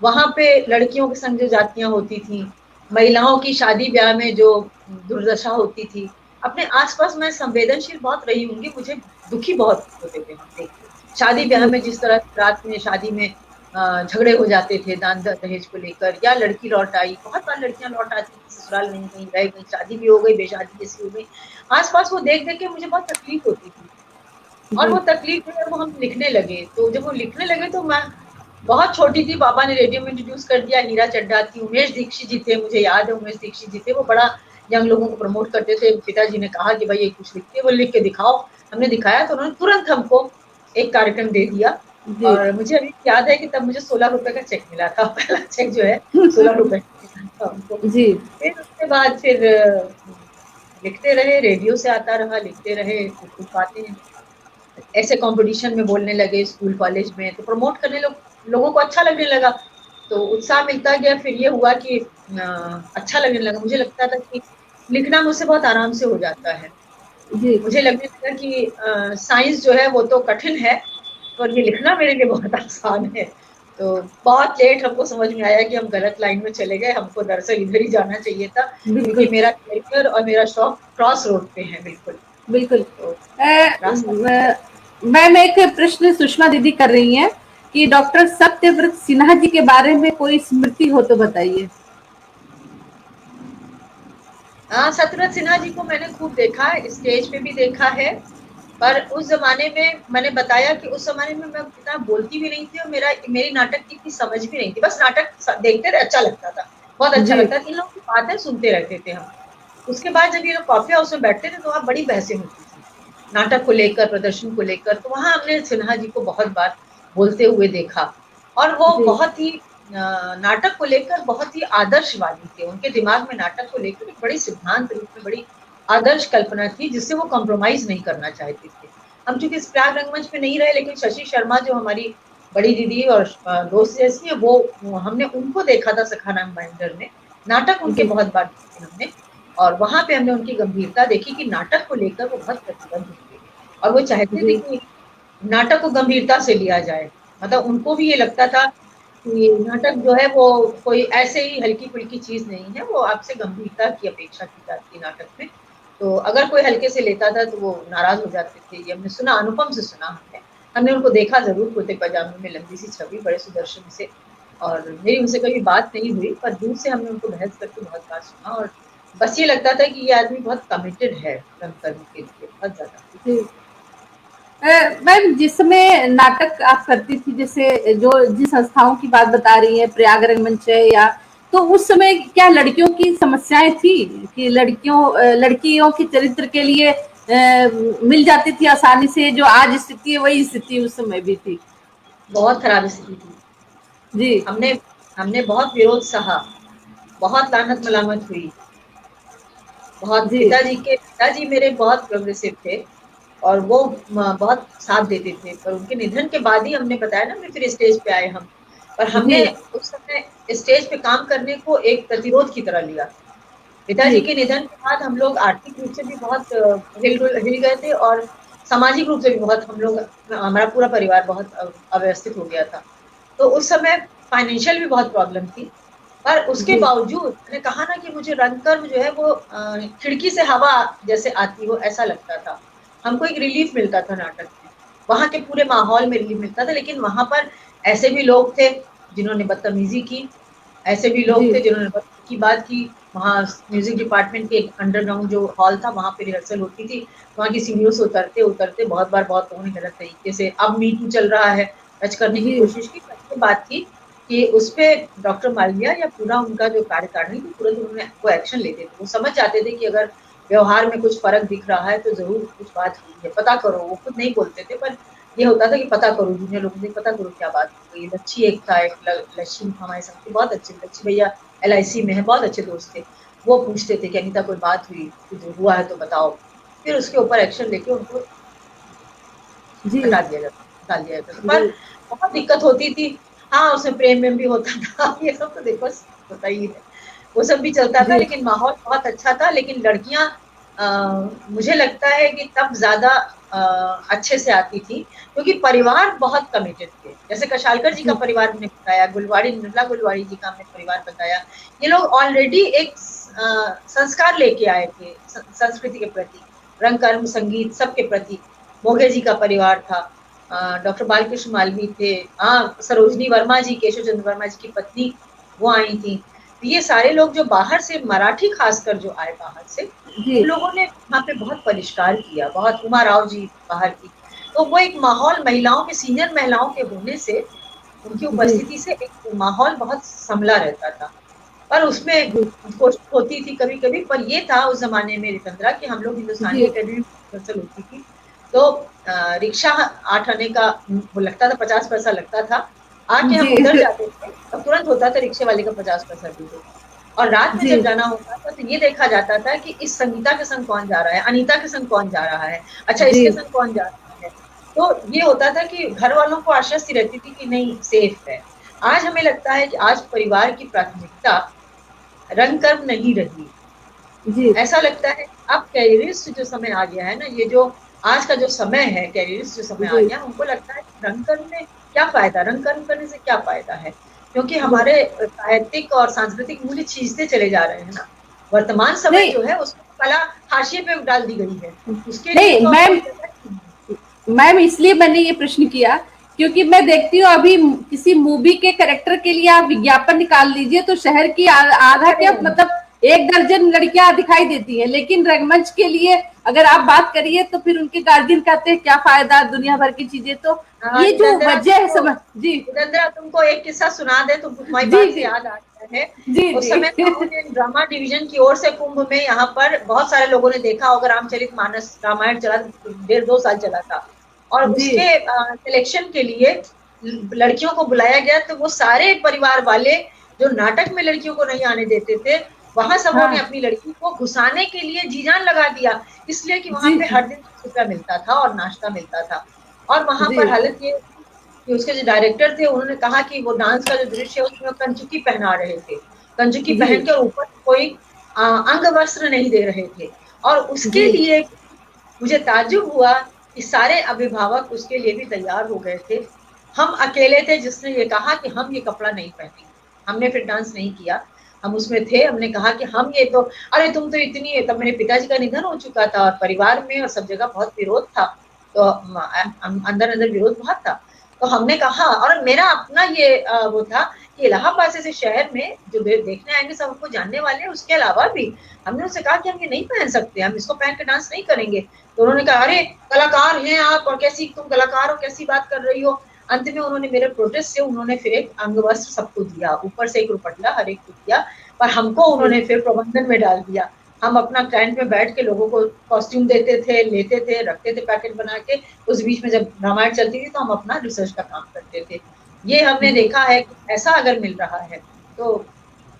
वहां पे लड़कियों के संग जो जातियां होती थी, महिलाओं की शादी ब्याह में जो दुर्दशा होती थी, अपने आसपास मैं संवेदनशील बहुत रही होंगी, मुझे दुखी बहुत होते थे हम देख के। शादी ब्याह जी में जिस तरह रात में शादी में झगड़े हो जाते थे दान दहेज को लेकर, या लड़की लौट आई, बहुत बार लड़कियां लौट आती थी ससुराल नहीं कहीं रह गई, शादी भी हो गई, बेशादी जैसी हो गई। आसपास वो देख देख के मुझे बहुत तकलीफ होती थी, और जी वो तकलीफ जो है वो हम लिखने लगे। तो जब वो लिखने लगे तो मैं बहुत छोटी थी, पापा ने रेडियो में इंट्रोड्यूस कर दिया, हीरा चड्ढा थी, उमेश दीक्षित जी थे, मुझे याद है उमेश दीक्षित जी थे, वो बड़ा यंग लोगों को प्रमोट करते थे। पिताजी ने कहा कि भाई ये कुछ लिखते, वो लिख के दिखाओ। हमने दिखाया तो उन्होंने तुरंत हमको एक कार्यक्रम दे दिया। जी और मुझे अभी याद है कि तब मुझे 16 रुपए का चेक मिला था, पहला चेक जो है 16 रुपए मिला था हमको। जी फिर उसके बाद फिर लिखते रहे, रेडियो से आता रहा, लिखते रहे, कुछ बातें ऐसे कंपटीशन में बोलने लगे स्कूल कॉलेज में, तो प्रमोट करने लोगों को अच्छा लगने लगा, तो उत्साह मिलता गया। फिर ये हुआ कि अच्छा लगने लगा, मुझे लगता था कि लिखना मुझसे बहुत आराम से हो जाता है। जी मुझे लगने लगा कि साइंस जो है वो तो कठिन है, पर ये लिखना मेरे लिए बहुत आसान है। तो बहुत लेट हमको समझ में आया कि हम गलत लाइन में चले गए, हमको दरअसल इधर ही जाना चाहिए था, क्योंकि बिल्कुल मेरा करियर और मेरा शौक क्रॉस रोड पे है बिल्कुल। बिल्कुल तो रास्ता मैम एक प्रश्न सुषमा दीदी कर रही हैं कि डॉक्टर सत्यव्रत सिन्हा जी के बारे में कोई स्मृति हो तो बताइए। हाँ, सत्यव्रत सिन्हा जी को मैंने खूब देखा है, स्टेज पे भी देखा है। पर उस जमाने में मैंने बताया कि उस जमाने में मैं इतना बोलती भी नहीं थी, और मेरी नाटक की इतनी समझ भी नहीं थी, बस नाटक देखते रहे, अच्छा लगता था, बहुत अच्छा जी लगता था, इन लोगों की बातें सुनते रहते थे हम। उसके बाद जब ये लोग कॉफी हाउस में बैठते थे तो वहाँ बड़ी बहसें होती थी नाटक को लेकर, प्रदर्शन को लेकर, तो वहां हमने सिन्हा जी को बहुत बार बोलते हुए देखा। और वो जी बहुत ही नाटक को लेकर बहुत ही आदर्शवादी थे, उनके दिमाग में नाटक को लेकर एक बड़ी सिद्धांत रूप में बड़ी आदर्श कल्पना थी, जिससे वो कॉम्प्रोमाइज नहीं करना चाहते थे। हम चूंकि इस प्रयाग रंगमंच पे नहीं रहे, लेकिन शशि शर्मा जो हमारी बड़ी दीदी और दोस्त जैसी है, वो हमने उनको देखा था सखाना मंडल में, नाटक उनके जी बहुत बार देखे हमने। और वहां पे हमने उनकी गंभीरता देखी कि नाटक को लेकर वो बहुत प्रतिबद्ध थे, और वो चाहते थे जी कि नाटक को गंभीरता से लिया जाए। मतलब उनको भी ये लगता था कि नाटक जो है वो कोई ऐसे ही हल्की फुल्की चीज नहीं है, वो आपसे गंभीरता की अपेक्षा की जाती है नाटक में। तो अगर कोई हल्के से लेता था तो वो नाराज हो जाते थे। ये हमने सुना, अनुपम से सुना हमने, हमने उनको देखा जरूर, कुर्ते पजामे में, लंबी सी छवि, बड़े सुदर्शन से। और मेरी उनसे कभी बात नहीं हुई, पर दूर से हमने उनको बहस करके बहुत बार सुना, और बस ये लगता था कि ये आदमी बहुत कमिटेड है रंगकर्म के लिए, बहुत ज्यादा। जी मैम जिस समय नाटक आप करती थी, जैसे जो जिस संस्थाओं की बात बता रही है, प्रयाग रंगमंच है, या तो उस समय क्या लड़कियों की समस्याएं थी कि लड़कियों के चरित्र के लिए मिल जाती थी आसानी से, जो आज स्थिति है वही स्थिति उस समय भी थी? बहुत खराब स्थिति थी। जी हमने हमने बहुत विरोध सहा, बहुत लानत मलामत हुई, बहुत। जी पिताजी मेरे बहुत प्रोग्रेसिव थे, और वो बहुत साथ देते थे, पर उनके निधन के बाद ही हमने बताया ना, मैं फिर स्टेज पे आए हम। पर हमने जी उस समय स्टेज पे काम करने को एक प्रतिरोध की तरह लिया। पिताजी जी के निधन के बाद हम लोग आर्थिक रूप से भी बहुत हिल गए थे, और सामाजिक रूप से भी बहुत, हम लोग, हमारा पूरा परिवार बहुत अव्यवस्थित हो गया था। तो उस समय फाइनेंशियल भी बहुत प्रॉब्लम थी। पर उसके जी बावजूद मैंने कहा ना कि मुझे रंगकर्म जो है वो खिड़की से हवा जैसे आती हो ऐसा लगता था। हमको एक रिलीफ मिलता था नाटक में, वहां के पूरे माहौल में रिलीफ मिलता था। लेकिन वहां पर ऐसे भी लोग थे जिन्होंने बदतमीजी की, ऐसे भी लोग जी थे जिन्होंने बदतमीजी की बात की। वहाँ म्यूजिक डिपार्टमेंट के एक अंडरग्राउंड जो हॉल था, वहां पे रिहर्सल होती थी, वहां की सीढ़ियों से उतरते उतरते बहुत लोगों ने गलत तरीके से, अब मी टू चल रहा है, टच करने की जी कोशिश की, पर ये बात थी कि उस पे डॉक्टर मालविया या पूरा उनका जो कार्यकारिणी थी तुरंत उन्होंने वो एक्शन लेते थे। वो समझ जाते थे कि अगर व्यवहार में कुछ फर्क दिख रहा है तो जरूर कुछ बात हुई है, पता करो। वो खुद नहीं बोलते थे पर ये होता था कि पता करो, जूनियर लोगों से पता करो क्या बात हो गई। लच्छी एक था, एक लक्ष्मी हमारे साथ थे, बहुत अच्छे लच्छी भैया LIC में है, बहुत अच्छे दोस्त थे। वो पूछते थे कि अनीता कोई बात हुई, कुछ हुआ है तो बताओ। फिर उसके ऊपर एक्शन लेके उनको हटा दिया जाता, डाल दिया जाता। पर बहुत दिक्कत होती थी। हाँ, उसमें प्रेम में भी होता था ये सब तो देखो होता ही है, वो सब भी चलता था, लेकिन माहौल बहुत अच्छा था। लेकिन लड़कियां मुझे लगता है कि तब ज्यादा अच्छे से आती थी क्योंकि परिवार बहुत कमिटेड थे। जैसे कशालकर जी का परिवार हमने बताया, गुलवाड़ी निर्मला गुलवाड़ी जी का हमने परिवार बताया। ये लोग ऑलरेडी एक संस्कार लेके आए थे संस्कृति के प्रति, रंग कर्म संगीत सबके प्रति। मोघे जी का परिवार था, डॉक्टर बालकृष्ण मालवीय थे, सरोजनी वर्मा जी, केशव चंद्र वर्मा जी की पत्नी, वो आई थी। तो ये सारे लोग जो बाहर से, मराठी खासकर जो आए बाहर से, उन लोगों ने वहाँ पे बहुत परिष्कार किया, बहुत। उमा राव जी बाहर की, तो वो एक माहौल महिलाओं के, सीनियर महिलाओं के होने से, उनकी उपस्थिति से एक माहौल बहुत संभला रहता था। पर उसमें कोशिश होती थी कभी कभी, पर ये था उस जमाने में रितंद्रा कि हम लोग हिंदुस्तानी अकेडमी में होती थी तो रिक्शा 8 आने का वो लगता था, 50 पैसा लगता था। आके हम उधर जाते थे और तुरंत होता था रिक्शे वाले का 50 पैसा दे दो। और रात में जब जाना होता था तो ये देखा जाता था कि इस संगीता के संग कौन जा रहा है, अनीता के संग कौन जा रहा है, अच्छा इसके संग कौन जा रहा है। तो ये होता था कि घर वालों को आश्वस्ति रहती थी कि नहीं, सेफ है। आज हमें लगता है कि आज परिवार की प्राथमिकता रंग कर्म नहीं रही। ऐसा लगता है अब कैरियरिस्ट जो समय आ गया है ना, ये जो आज का जो समय है, कैरियरिस्ट जो समय आ गया, उनको लगता है रंग कर्म में क्या फायदा, रंग कर्म करने से क्या फायदा है, क्योंकि हमारे साहित्यिक और सांस्कृतिक मूल्य छीनते चले जा रहे हैं ना। वर्तमान समय जो है उसमें कला हाशिए पे डाल दी गई है। उसके लिए मैम इसलिए मैंने ये प्रश्न किया क्योंकि मैं देखती हूँ अभी किसी मूवी के कैरेक्टर के लिए आप विज्ञापन निकाल लीजिए तो शहर की आधा के मतलब 1 दर्जन लड़कियां दिखाई देती हैं, लेकिन रंगमंच के लिए अगर आप बात करिए तो फिर उनके गार्जियन कहते हैं क्या फायदा, दुनिया भर की चीजें। तो ये जो वजह है समझ जी, तुमको एक किस्सा सुना दे तो तुम्हारी बात से याद आ गया है। उस समय ड्रामा डिवीजन की ओर से कुंभ में यहाँ पर बहुत सारे लोगों ने देखा होगा, रामचरितमानस रामायण चला, 1.5-2 साल चला था, और उसके सिलेक्शन के लिए लड़कियों को बुलाया गया। तो वो सारे परिवार वाले जो नाटक में लड़कियों को नहीं आने देते थे, वहां सबों ने अपनी लड़की को घुसाने के लिए जी जान लगा दिया, इसलिए कि वहां पे हर दिन रुपया मिलता था और नाश्ता मिलता था। और वहां पर हालत ये कि उसके जो डायरेक्टर थे उन्होंने कहा कि वो डांस का जो दृश्य है उसमें कंचुकी पहना रहे थे, कंचुकी पहन के ऊपर कोई अंग वस्त्र नहीं दे रहे थे। और उसके लिए मुझे ताज्जुब हुआ कि सारे अभिभावक उसके लिए भी तैयार हो गए थे। हम अकेले थे जिसने ये कहा कि हम ये कपड़ा नहीं पहनेंगे। हमने फिर डांस नहीं किया, हम उसमें थे। हमने कहा कि हम ये तो, अरे तुम तो इतनी, तब मेरे पिताजी का निधन हो चुका था और परिवार में और सब जगह बहुत विरोध था, तो अंदर अंदर विरोध बहुत था। तो हमने कहा, और मेरा अपना ये वो था कि इलाहाबाद जैसे शहर में जो देखने आएंगे सब हमको जानने वाले हैं, उसके अलावा भी हमने उनसे कहा कि हम ये नहीं पहन सकते, हम इसको पहन के डांस नहीं करेंगे। तो उन्होंने कहा, अरे कलाकार हैं आप और कैसी तुम कलाकार हो, कैसी बात कर रही हो। अंत में उन्होंने मेरे प्रोटेस्ट से उन्होंने फिर एक अंग वस्त्र सबको दिया, ऊपर से एक रुपट्टा हर एक को दिया, पर हमको उन्होंने फिर प्रबंधन में डाल दिया। हम अपना कैंट में बैठ के लोगों को कॉस्ट्यूम देते थे, लेते थे, रखते थे पैकेट बना के। उस बीच में जब रामायण चलती थी तो हम अपना रिसर्च का काम करते थे। ये हमने देखा है कि ऐसा अगर मिल रहा है तो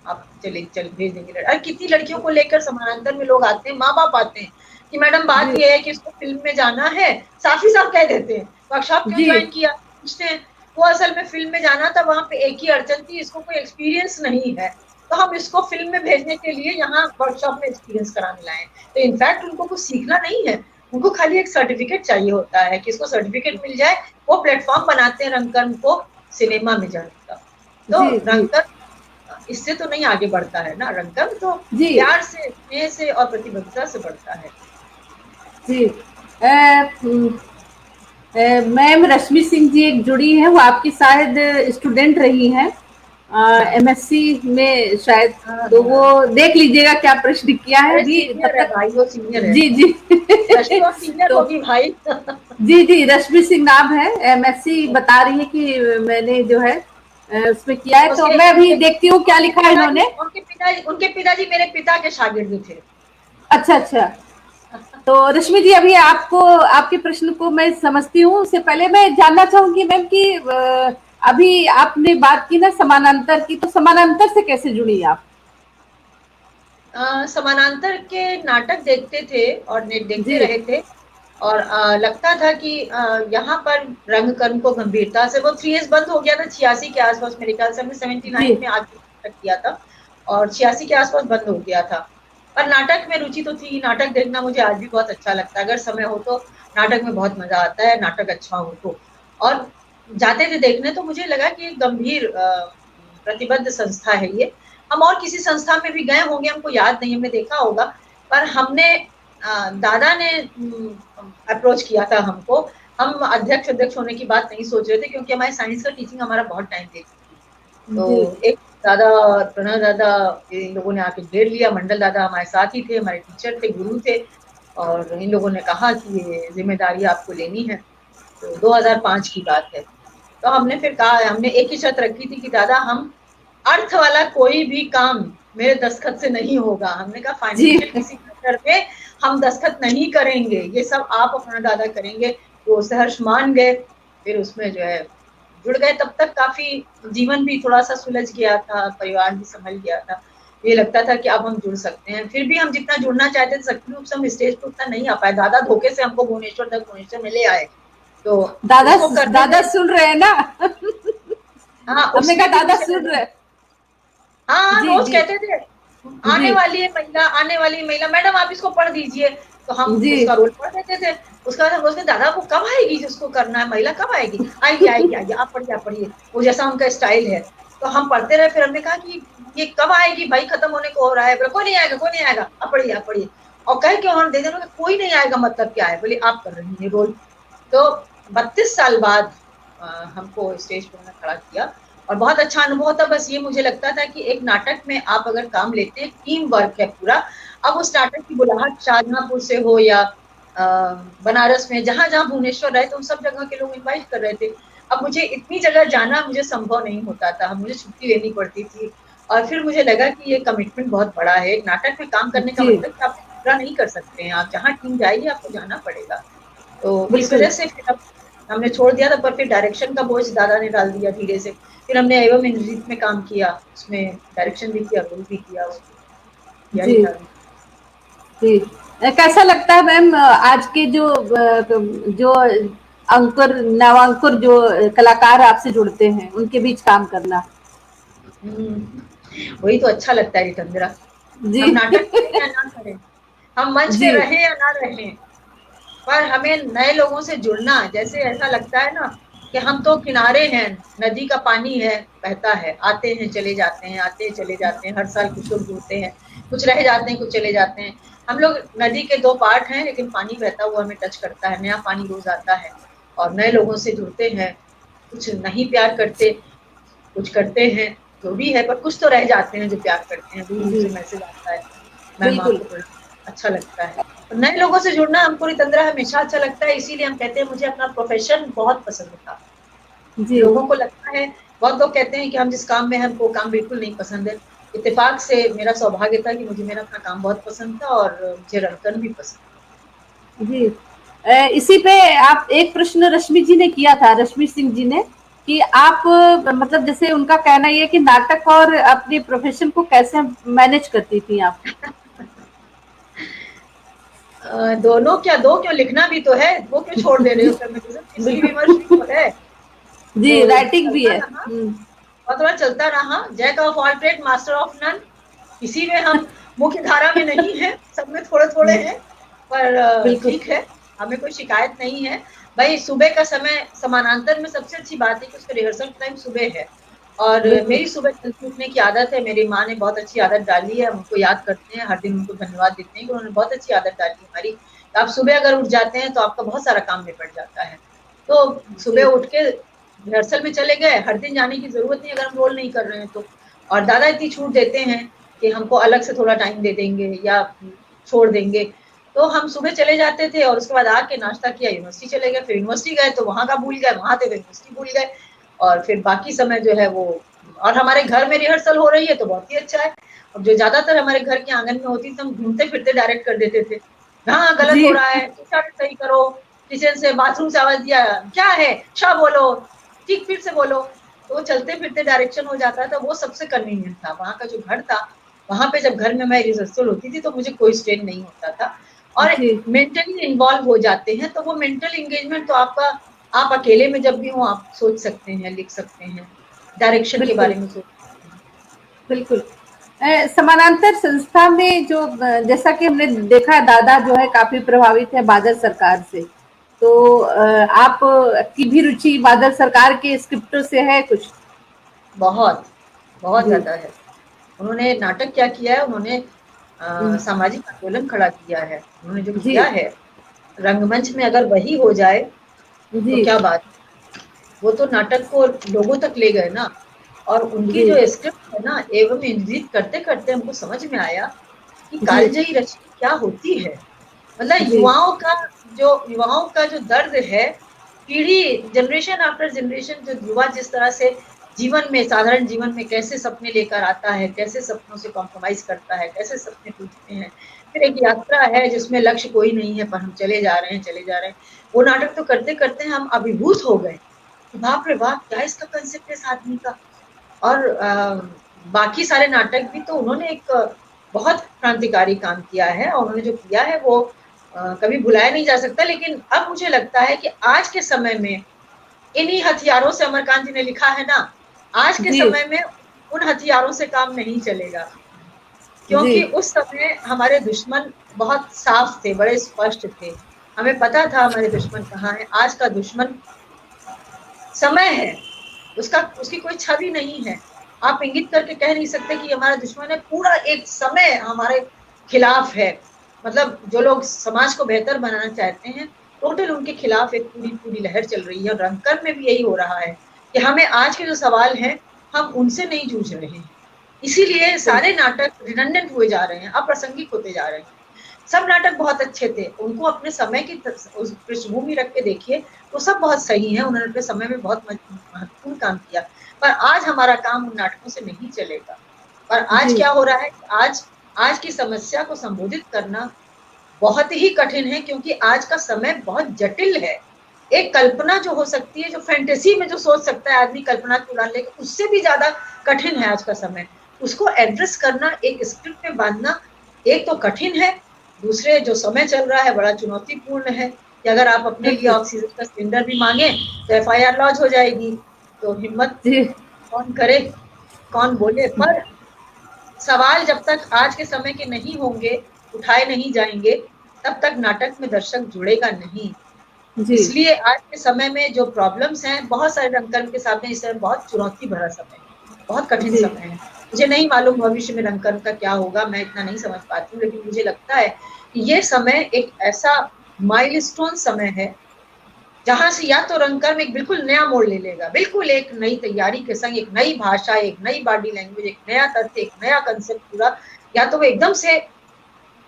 आप चल भेज देंगे। अरे कितनी लड़कियों को लेकर समानांतर में लोग आते हैं, माँ बाप आते हैं कि मैडम बात ये है कि इसको फिल्म में जाना है, साफ ही साफ कह देते हैं, वर्कशॉप क्यों ज्वाइन किया, पूछते हैं। वो असल में फिल्म में जाना था, वहां पे एक ही अड़चन थी, इसको कोई एक्सपीरियंस नहीं है, तो हम इसको फिल्म में भेजने के लिए यहाँ वर्कशॉप में एक्सपीरियंस कराने लाए। तो इनफैक्ट उनको कुछ सीखना नहीं है, उनको खाली एक सर्टिफिकेट चाहिए होता है कि इसको सर्टिफिकेट मिल जाए। वो प्लेटफॉर्म बनाते हैं रंगकर्म को सिनेमा में जाने का। तो रंगकर्म इससे तो नहीं आगे बढ़ता है ना, रंगकर्म तो प्यार से, स्नेह से और प्रतिबद्धता से बढ़ता है। जी मैम रश्मि सिंह जी एक जुड़ी हैं, वो आपकी शायद स्टूडेंट रही हैं MSc में शायद, तो वो देख लीजिएगा क्या प्रश्न किया है। जी भाई, वो सीनियर है। जी जी सीनियर होगी भाई। जी रश्मि सिंह नाम है, MSc बता रही है कि मैंने जो है उसमें किया है, तो उसके मैं अभी उनके देखती हूँ क्या लिखा है इन्होंने। उनके पिताजी मेरे पिता के शागिर्द थे। अच्छा अच्छा। तो रश्मि जी, अभी आपको आपके प्रश्न को मैं समझती हूँ, उससे पहले मैं जानना चाहूंगी मैम कि अभी आपने बात की ना समानांतर की, तो समानांतर से कैसे जुड़ी आप? समानांतर के नाटक देखते थे और देखते जी रहे थे, और लगता था कि यहाँ पर रंग कर्म को गंभीरता से, वो 3S बंद हो गया था 86 के आसपास, मेरे ख्याल से हमने जी 79 में आगे नाटक किया था और 86 के आसपास बंद हो गया था। पर नाटक में रुचि तो थी, नाटक देखना मुझे आज भी बहुत अच्छा लगता है, अगर समय हो तो नाटक में बहुत मजा आता है, नाटक अच्छा हो तो। और जाते थे देखने तो मुझे लगा कि एक गंभीर प्रतिबद्ध संस्था है ये। हम और किसी संस्था में भी गए होंगे, हमको याद नहीं, हमने देखा होगा, पर हमने दादा ने अप्रोच किया था हमको। हम अध्यक्ष होने की बात नहीं सोच रहे थे, क्योंकि हमारे साइंस का टीचिंग हमारा बहुत टाइम देती थी। जी तो एक दादा, प्रणव दादा, इन लोगों ने आके घेर लिया, मंडल दादा हमारे साथ ही थे, हमारे टीचर थे, गुरु थे, और इन लोगों ने कहा कि ये जिम्मेदारी आपको लेनी है। तो 2005 की बात है। तो हमने फिर कहा, हमने एक ही शर्त रखी थी कि दादा हम अर्थ वाला कोई भी काम मेरे दस्तखत से नहीं होगा। हमने कहा जी फाइनेंशियल किसी मैटर में हम दस्तखत नहीं करेंगे, ये सब आप अपना दादा करेंगे। तो सहर्ष मान गए, फिर उसमें जो है जुड़ गए। तब तक काफी जीवन भी थोड़ा सा सुलझ गया था, परिवार भी संभल गया था, ये लगता था कि अब हम जुड़ सकते हैं। फिर भी हम जितना जुड़ना चाहते थे सक्रिय रूप से हम स्टेज पर उतना नहीं आ पाए। दादा धोखे से हमको भुवनेश्वर में ले आए, तो दादा, उसको करने दादा में, सुन रहे हैं ना? हाँ हमने कहा उसमें भी दादा मुझे सुन लगा, रहे। हाँ जी रोज जी कहते थे जी आने वाली महिला मैडम आप इसको पढ़ दीजिए, तो हम जी उसका रोल पढ़ देते थे। उसका उसके दादा को कब आएगी जिसको करना है, महिला कब आएगी, आएगी आएगी आएगी, आप पढ़िए, वो जैसा उनका स्टाइल है। तो हम पढ़ते रहे, फिर हमने कहा कि ये कब आएगी भाई, खत्म होने को हो रहा है। बोले कोई नहीं आएगा, कोई नहीं आएगा, आप पढ़िए आप पढ़िए। और कह के हम दे देना, कोई नहीं आएगा मतलब क्या है, बोले आप कर रही है रोल। तो 32 साल बाद हमको स्टेज पर उन्होंने खड़ा किया, और बहुत अच्छा अनुभव था। बस ये मुझे लगता था कि एक नाटक में आप अगर काम लेते हैं, टीम वर्क है पूरा। अब उस नाटक की बुलाहट शाहजहांपुर से हो या बनारस में, जहां जहां भुवनेश्वर रहे, तो उन सब जगह के लोग इन्वाइट कर रहे थे। अब मुझे इतनी जगह जाना मुझे संभव नहीं होता था, मुझे छुट्टी लेनी पड़ती थी। और फिर मुझे लगा कि ये कमिटमेंट बहुत बड़ा है, एक नाटक में काम करने का जी मतलब कि आप पूरा नहीं कर सकते हैं, आप जहाँ टीम जाएगी आपको जाना पड़ेगा। तो इस बिल्कुल। वजह से फिर अब हमने छोड़ दिया था, पर फिर डायरेक्शन का बोझ दादा ने डाल दिया धीरे से। फिर हमने एवं इंद्रजीत में काम किया, उसमें डायरेक्शन भी किया, रोल भी किया, उसको जी यही था। जी। कैसा लगता है मैम, आज के जो अंकुर नवांकुर जो कलाकार आपसे जुड़ते हैं, उनके बीच काम करना? वही तो अच्छा लगता है रितंद्रा। जी हम नाटक करें या ना करें, हम मंच पे जी रहें या ना रहें, पर हमें नए लोगों से जुड़ना, जैसे ऐसा लगता है ना कि हम तो किनारे हैं, नदी का पानी है, बहता है, आते हैं चले जाते हैं, आते हैं चले जाते हैं, हर साल कुछ लोग जुड़ते हैं, कुछ रह जाते हैं, कुछ चले जाते हैं। हम लोग नदी के दो पार्ट हैं, लेकिन पानी बहता हुआ हमें टच करता है, नया पानी रोज आता है, और नए लोगों से जुड़ते हैं। कुछ नहीं प्यार करते, कुछ करते हैं, जो भी है, पर कुछ तो रह जाते हैं जो प्यार करते हैं, दूर दूर जी से मैसेज आता है, मैम बिल्कुल। आपको बड़ा अच्छा लगता है। तो नए लोगों से जुड़ना हमको रितंद्रा हमेशा अच्छा लगता है, इसीलिए हम कहते हैं मुझे अपना प्रोफेशन बहुत पसंद था। जी लोगों को लगता है, बहुत लोग कहते हैं कि हम जिस काम में हैं हमको काम बिल्कुल नहीं पसंद है। इत्तेफाक से मेरा सौभाग्य था कि मुझे मेरा अपना काम बहुत पसंद था, और मुझे रंगकर्म भी पसंद। जी। इसी पे आप एक प्रश्न रश्मि जी ने किया था, रश्मि सिंह जी ने, कि आप मतलब जैसे उनका कहना ये है कि नाटक और अपने प्रोफेशन को कैसे मैनेज करती थी आप? दोनों क्या, दो क्यों, लिखना भी तो है, वो क्यों छोड़ दे रहे हो फेमिनिज्म, इसकी विमर्श भी बिल्कुल। तो है। जी, तो राइटिंग भी चलता है। रहा, और थोड़ा चलता रहा, jack of all trade master of none. किसी में हम मुख्य धारा में नहीं है, सब में थोड़े थोड़े हम्म, हैं, पर बिल्कुल। ठीक है, हमें कोई शिकायत नहीं है। भाई सुबह का समय समानांतर में सबसे अच्छी बात है कि उसका रिहर्सल टाइम सुबह है, और बिल्कुल। मेरी सुबह जल्दी उठने की आदत है, मेरी माँ ने बहुत अच्छी आदत डाली है, हम उनको याद करते हैं हर दिन, उनको धन्यवाद देते हैं कि उन्होंने बहुत अच्छी आदत डाली हमारी। तो आप सुबह अगर उठ जाते हैं तो आपका बहुत सारा काम निपट जाता है। तो सुबह जी उठ के रिहर्सल में चले गए, हर दिन जाने की जरूरत नहीं अगर हम रोल नहीं कर रहे हैं तो। और दादा इतनी छूट देते हैं कि हमको अलग से थोड़ा टाइम दे देंगे या छोड़ देंगे। तो हम सुबह चले जाते थे, और उसके बाद आके नाश्ता किया, यूनिवर्सिटी चले गए, फिर यूनिवर्सिटी गए तो वहां का भूल गए, वहां थे तो यूनिवर्सिटी भूल गए। और फिर बाकी समय जो है वो, और हमारे घर में रिहर्सल हो रही है तो बहुत ही अच्छा है। अब जो ज्यादातर हमारे घर के आंगन में होती थी, हम घूमते फिरते डायरेक्ट कर देते थे, हाँ गलत जी हो रहा है, शर्ट सही करो, किचन से बाथरूम से आवाज दिया, क्या है, शाह बोलो, ठीक फिर से बोलो, तो चलते फिरते डायरेक्शन हो जाता था। वो सबसे कन्वीनियंट था। वहाँ का जो घर था, वहां पे जब घर में मैं रिहर्सल होती थी तो मुझे कोई स्ट्रेन नहीं होता था। और जी मेंटली इन्वॉल्व हो जाते हैं, तो वो मेंटल एंगेजमेंट तो आपका, आप अकेले में जब भी हो आप सोच सकते हैं, लिख सकते हैं, डायरेक्शन के बिल्कुल बारे में सोच सकते हैं। बिल्कुल। समानांतर संस्था में जो जैसा कि हमने देखा, दादा जो है काफी प्रभावित है बादल सरकार से, तो आप की भी रुचि बादल सरकार के स्क्रिप्टों से है कुछ? बहुत बहुत जी ज्यादा है। उन्होंने नाटक क्या किया है, उन्होंने सामाजिक आंदोलन खड़ा किया है। उन्होंने जो जी किया है रंगमंच में, अगर वही हो जाए तो जी क्या बात। वो तो नाटक को लोगों तक ले गए ना। और उनकी जी जो स्क्रिप्ट है ना, एवं एग्जिट करते करते हमको समझ में आया कि जी कालजयी रचना क्या होती है। मतलब जी युवाओं का जो दर्द है, पीढ़ी, जनरेशन आफ्टर जनरेशन, जो युवा जिस तरह से जीवन में, साधारण जीवन में कैसे सपने लेकर आता है, कैसे सपनों से कॉम्प्रोमाइज करता है, कैसे सपने टूटते हैं, फिर एक यात्रा है जिसमें लक्ष्य कोई नहीं है पर हम चले जा रहे हैं, चले जा रहे हैं। वो नाटक तो करते करते हम अभिभूत हो गए, बाप रे बाप, क्या इसका कंसेप्ट है इस आदमी का। और बाकी सारे नाटक भी तो उन्होंने एक बहुत क्रांतिकारी काम किया है, और उन्होंने जो किया है वो कभी भुलाया नहीं जा सकता। लेकिन अब मुझे लगता है कि आज के समय में इन्हीं हथियारों से, अमरकांत जी ने लिखा है ना, आज के जी समय में उन हथियारों से काम नहीं चलेगा। जी क्योंकि उस समय हमारे दुश्मन बहुत साफ थे, बड़े स्पष्ट थे, हमें पता था हमारे दुश्मन कहाँ है। आज का दुश्मन समय है, उसकी कोई छवि नहीं है। आप इंगित करके कह नहीं सकते कि हमारा दुश्मन है, पूरा एक समय हमारे खिलाफ है। मतलब जो लोग समाज को बेहतर बनाना चाहते हैं, टोटल उनके खिलाफ एक पूरी पूरी लहर चल रही है। और रंगकर्म में भी यही हो रहा है कि हमें आज के जो सवाल हैं, हम उनसे नहीं जूझ रहे हैं। इसीलिए सारे नाटक रिडंडेंट हुए जा रहे हैं, अप्रासंगिक होते जा रहे हैं। सब नाटक बहुत अच्छे थे, उनको अपने समय की उस पृष्ठभूमि रख के देखिए तो सब बहुत सही है, उन्होंने अपने समय में बहुत महत्वपूर्ण काम किया। पर आज हमारा काम उन नाटकों से नहीं चलेगा। और आज जी क्या हो रहा है, आज की समस्या को संबोधित करना बहुत ही कठिन है, क्योंकि आज का समय बहुत जटिल है। एक कल्पना जो हो सकती है, जो फैंटेसी में जो सोच सकता है आदमी कल्पना की उड़ान लेकर, उससे भी ज्यादा कठिन है आज का समय। उसको एड्रेस करना, एक स्क्रिप्ट में बांधना, एक तो कठिन है, दूसरे जो समय चल रहा है बड़ा चुनौतीपूर्ण है कि अगर आप अपने लिए बिल्कुल ऑक्सीजन का सिलेंडर भी मांगे तो एफआईआर लॉन्च हो जाएगी। तो हिम्मत जी कौन करे, कौन बोले। पर सवाल जब तक आज के समय के नहीं होंगे, उठाए नहीं जाएंगे, तब तक नाटक में दर्शक जुड़ेगा नहीं। जी इसलिए आज के समय में जो प्रॉब्लम्स हैं, बहुत सारे रंगकर्म के सामने इस समय बहुत चुनौती भरा समय है, बहुत कठिन जी समय है। मुझे नहीं मालूम भविष्य में रंगकर्म का क्या होगा, मैं इतना नहीं समझ पाती हूँ, लेकिन मुझे लगता है कि ये समय एक ऐसा माइलस्टोन समय है जहां से या तो रंगकर्म एक बिल्कुल नया मोड़ ले लेगा, बिल्कुल एक नई तैयारी के संग, एक नई भाषा, एक नई बॉडी लैंग्वेज, एक नया तथ्य, एक नया कंसेप्ट पूरा, या तो वो एकदम से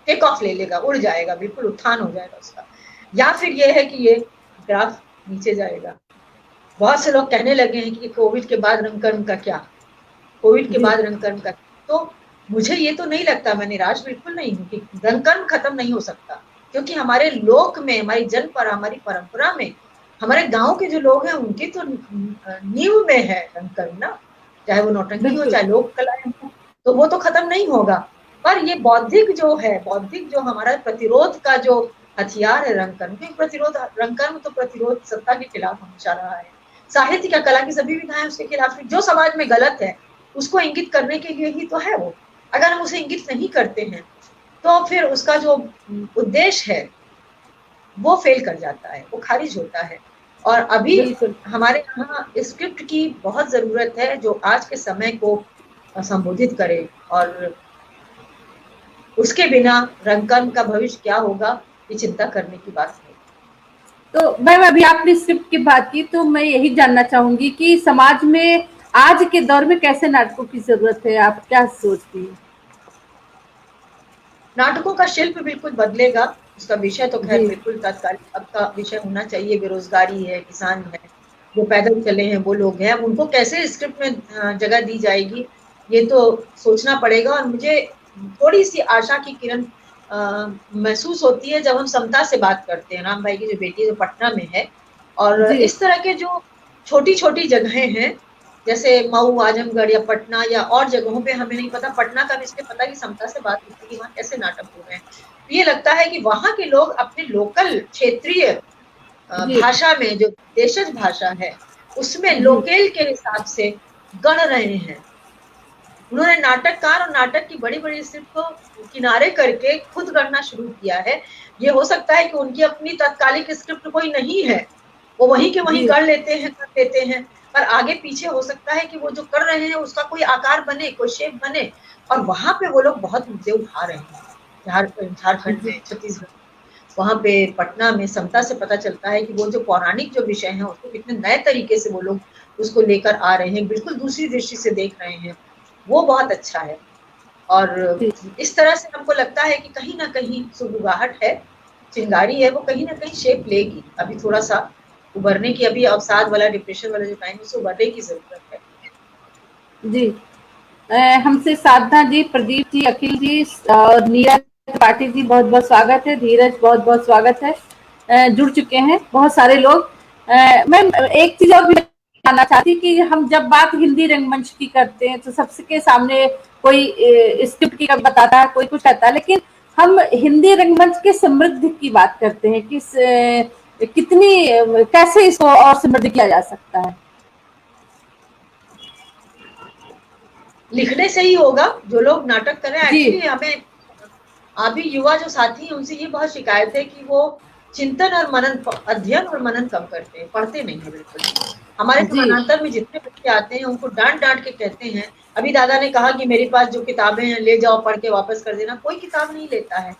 टेक ऑफ ले लेगा, उड़ जाएगा, बिल्कुल उत्थान हो जाएगा उसका, या फिर ये है कि ये ग्राफ नीचे जाएगा। बहुत से लोग कहने लगे हैं कि कोविड के बाद रंगकर्म का क्या, कोविड के जी बाद रंगकर्म का। तो मुझे ये तो नहीं लगता, मैं निराश बिल्कुल नहीं हूँ कि रंगकर्म खत्म नहीं हो सकता, क्योंकि हमारे लोक में, हमारी जनपरा, हमारी परंपरा में, हमारे गांव के जो लोग हैं उनके तो नींव में है रंगकर्म ना, चाहे वो नौटंकी हो बिल्कुल चाहे लोक कलाएं हो, तो वो तो खत्म नहीं होगा। पर ये बौद्धिक जो है, बौद्धिक जो हमारा प्रतिरोध का जो हथियार है रंगकर्म, क्योंकि प्रतिरोध, रंगकर्म तो प्रतिरोध सत्ता के खिलाफ हमेशा रहा है। साहित्य का, कला की सभी विधाएं उसके खिलाफ, जो समाज में गलत है उसको इंगित करने के लिए ही तो है वो। अगर हम उसे इंगित नहीं करते हैं तो फिर उसका जो उद्देश्य है वो फेल कर जाता है, वो खारिज होता है। और अभी बिल्कुल हमारे यहाँ स्क्रिप्ट की बहुत जरूरत है जो आज के समय को संबोधित करे, और उसके बिना रंगकर्म का भविष्य क्या होगा ये चिंता करने की बात है। तो मैम, अभी आपने स्क्रिप्ट की बात की, तो मैं यही जानना चाहूंगी कि समाज में आज के दौर में कैसे नाटकों की जरूरत है, आप क्या सोचती हैं? नाटकों का शिल्प बिल्कुल बदलेगा, उसका विषय तो खैर जी बिल्कुल तत्कालीन अब का विषय होना चाहिए, बेरोजगारी है, किसान है, जो पैदल चले हैं वो लोग हैं, उनको कैसे स्क्रिप्ट में जगह दी जाएगी, ये तो सोचना पड़ेगा। और मुझे थोड़ी सी आशा की किरण महसूस होती है जब हम समता से बात करते हैं। राम भाई की जो बेटी जो पटना में है, और जी इस तरह के जो छोटी छोटी जगहें हैं, जैसे मऊ, आजमगढ़ या पटना या और जगहों पे, हमें नहीं पता, पटना का भी इसलिए पता कि समता से बात होती है कि वहाँ कैसे नाटक हो रहे हैं। तो ये लगता है कि वहाँ के लोग अपने लोकल क्षेत्रीय जी भाषा में, जो देशज भाषा है उसमें जी लोकेल के हिसाब से गढ़ रहे हैं। उन्होंने नाटककार और नाटक की बड़ी बड़ी स्क्रिप्ट को किनारे करके खुद गढ़ना शुरू किया है। ये हो सकता है कि उनकी अपनी तत्कालिक स्क्रिप्ट कोई नहीं है, वो वहीं के वहीं जी गढ़ लेते हैं, कर लेते हैं, पर आगे पीछे हो सकता है कि वो जो कर रहे हैं उसका कोई आकार बने, कोई शेप बने, और वहां पे वो लोग बहुत मुद्दे उठा रहे हैं। झारखंड जी में, छत्तीसगढ़, वहां पे पटना में समता से पता चलता है कि वो जो पौराणिक जो विषय है उसको कितने नए तरीके से वो लोग उसको लेकर आ रहे हैं, बिल्कुल दूसरी दृष्टि से देख रहे हैं। वो बहुत अच्छा है। और जी इस तरह से हमको लगता है कि कहीं ना कहीं सुगबुगाहट है, चिंगारी है, वो कहीं ना कहीं शेप लेगी। अभी थोड़ा सा उभरने की, अभी अवसाद वाला, डिप्रेशन वाला जो टाइम है, उससे उभरने की जरूरत है। जी हमसे साधना जी, प्रदीप जी, अखिल जी और नीरज त्रिपाठी जी, बहुत बहुत स्वागत है। धीरज, बहुत बहुत स्वागत है। जुड़ चुके हैं बहुत सारे लोग। मैं एक चीज और भी बताना चाहती कि हम जब बात हिंदी रंगमंच की करते हैं तो सबके सामने कोई स्क्रिप्ट की बताता है, कोई कुछ कहता है, लेकिन हम हिंदी रंगमंच के समृद्धि की बात करते हैं कि कितनी कैसे इसको और समृद्ध किया जा सकता है। लिखने से ही होगा। जो लोग नाटक कर रहे हैं, जी एक्चुअली हमें अभी युवा जो साथी हैं उनसे ये बहुत शिकायत है कि वो चिंतन और मनन, अध्ययन और मनन कम करते हैं, पढ़ते नहीं है बिल्कुल भी। हमारे जी समानांतर में जितने बच्चे आते हैं उनको डांट डांट के कहते हैं, अभी दादा ने कहा कि मेरे पास जो किताबें हैं ले जाओ, पढ़ के वापस कर देना। कोई किताब नहीं लेता है।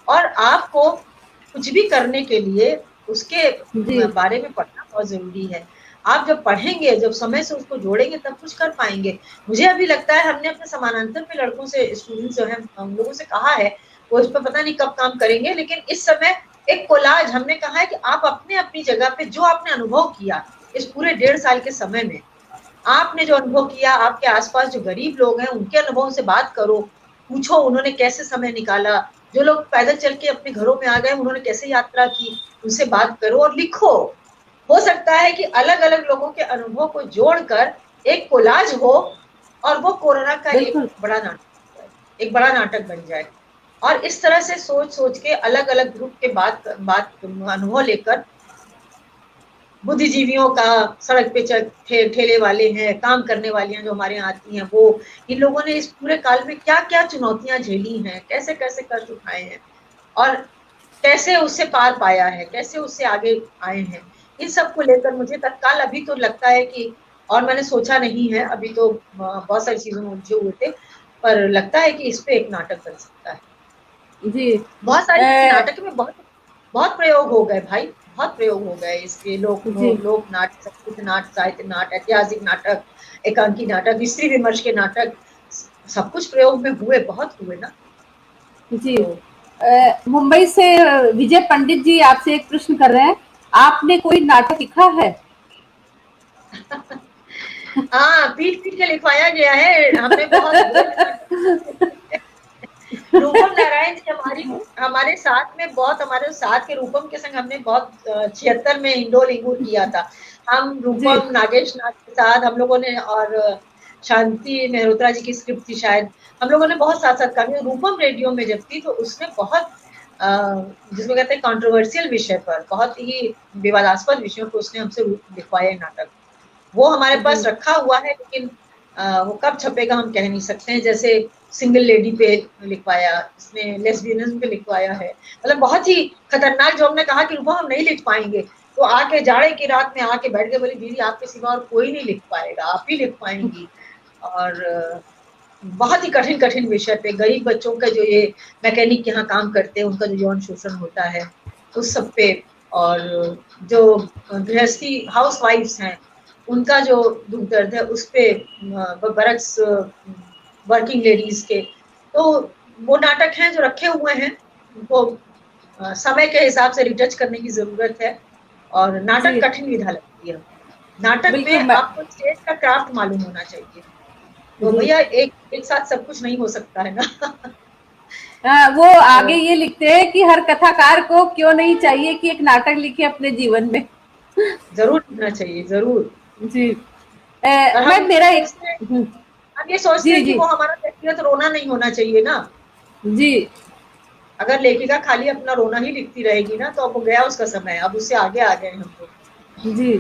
और आपको कुछ भी करने के लिए उसके जी बारे में पढ़ना बहुत जरूरी है। आप जब पढ़ेंगे, जब समय से उसको जोड़ेंगे, तब कुछ कर पाएंगे। मुझे अभी लगता है हमने अपने समानांतर में लड़कों से, स्टूडेंट्स जो है, हम लोगों से कहा है, वो इस पर पता नहीं कब काम करेंगे, लेकिन इस समय एक कोलाज हमने कहा है कि आप अपने अपनी जगह पे जो आपने अनुभव किया इस पूरे 1.5 साल के समय में, आपने जो अनुभव किया, आपके आसपास जो गरीब लोग हैं उनके अनुभव से बात करो, पूछो उन्होंने कैसे समय निकाला, जो लोग पैदल चल के अपने घरों में आ गए उन्होंने कैसे यात्रा की, उनसे बात करो और लिखो। हो सकता है कि अलग अलग लोगों के अनुभव को जोड़कर एक कोलाज हो, और वो कोरोना का एक बिल्कुल बड़ा नाटक, एक बड़ा नाटक बन जाए। और इस तरह से सोच सोच के अलग अलग ग्रुप के बात बात अनुभव लेकर, बुद्धिजीवियों का, सड़क पे ठेले वाले हैं, काम करने वाली हैं जो हमारे यहाँ आती हैं, वो, इन लोगों ने इस पूरे काल में क्या क्या चुनौतियां झेली हैं, कैसे कैसे कष्ट उठाए हैं, और कैसे उससे पार पाया है, कैसे उससे आगे आए हैं। इन सब को लेकर मुझे तत्काल अभी तो लगता है कि, और मैंने सोचा नहीं है अभी तो, बहुत सारी चीजों में उलझे हुए थे, पर लगता है कि इस पे एक नाटक बन सकता है। जी बहुत सारे नाटक में बहुत बहुत प्रयोग हो गए भाई, बहुत प्रयोग हो गए इसके। जी लोक नाटक, संस्कृत नाटक, साहित्य नाटक, ऐतिहासिक नाटक, एकांकी नाटक, स्त्री विमर्श के नाटक, सब कुछ प्रयोग में हुए, बहुत हुए ना। जी तो मुंबई से विजय पंडित जी आपसे एक प्रश्न कर रहे हैं, आपने कोई नाटक लिखा है? हाँ, पीट पीट के लिखवाया गया है, हमने बहुत बुरे नाटक। रूपम नारायण जी हमारे साथ में, बहुत हमारे साथ के रूपम के संग हमने बहुत 76 में इंडोल इंगूर किया था। हम जी रूपम, नागेश नाथ के साथ हम लोगों ने, और शांति मेहरोत्रा जी की स्क्रिप्ट थी शायद, हम लोगों ने बहुत साथ साथ काम किया। रूपम रेडियो में जब थी तो उसने बहुत जिसमें कहते हैं कंट्रोवर्शियल विषय पर, बहुत ही विवादास्पद विषयों पर उसने हमसे लिखवाया नाटक। वो हमारे जी पास रखा हुआ है, लेकिन वो कब छपेगा हम कह नहीं सकते हैं। जैसे सिंगल लेडी पे लिखवाया, इसने लेस्बियनिज्म पे लिखवाया है, मतलब बहुत ही खतरनाक, जो हमने कहा कि रूपा हम नहीं लिख पाएंगे, तो आके जाड़े की रात में आके बैठ गए, बोली दीदी आपके सिवा और कोई नहीं लिख पाएगा, आप ही लिख पाएंगी। और बहुत ही कठिन कठिन विषय पे, गरीब बच्चों का, जो ये मैकेनिक यहाँ काम करते हैं उनका जो यौन शोषण होता है उस सब पे, और जो गृहस्थी हाउस वाइफ्स हैं उनका जो दुख दर्द है उस पे, बरक्स वर्किंग लेडीज के, तो वो नाटक हैं जो रखे हुए हैं। उनको समय के हिसाब से रिटच करने की जरूरत है, और नाटक जी कठिन विधा लगती है। नाटक बिल्कुल में आपको स्टेज का क्राफ्ट मालूम होना चाहिए। तो भैया एक साथ सब कुछ नहीं हो सकता है ना। वो आगे ये लिखते हैं कि हर कथाकार को क्यों नहीं चाहिए कि एक नाटक लिखे अपने जीवन में। जरूर लिखना चाहिए, जरूर। जी। और मैं मेरा एक हम ये सोचते जी हैं कि जी वो हमारा व्यक्तिगत रोना नहीं होना चाहिए ना। जी अगर लेखिका खाली अपना रोना ही लिखती रहेगी ना, तो अब वो गया उसका समय, अब उससे आगे आ गए हम लोग। जी।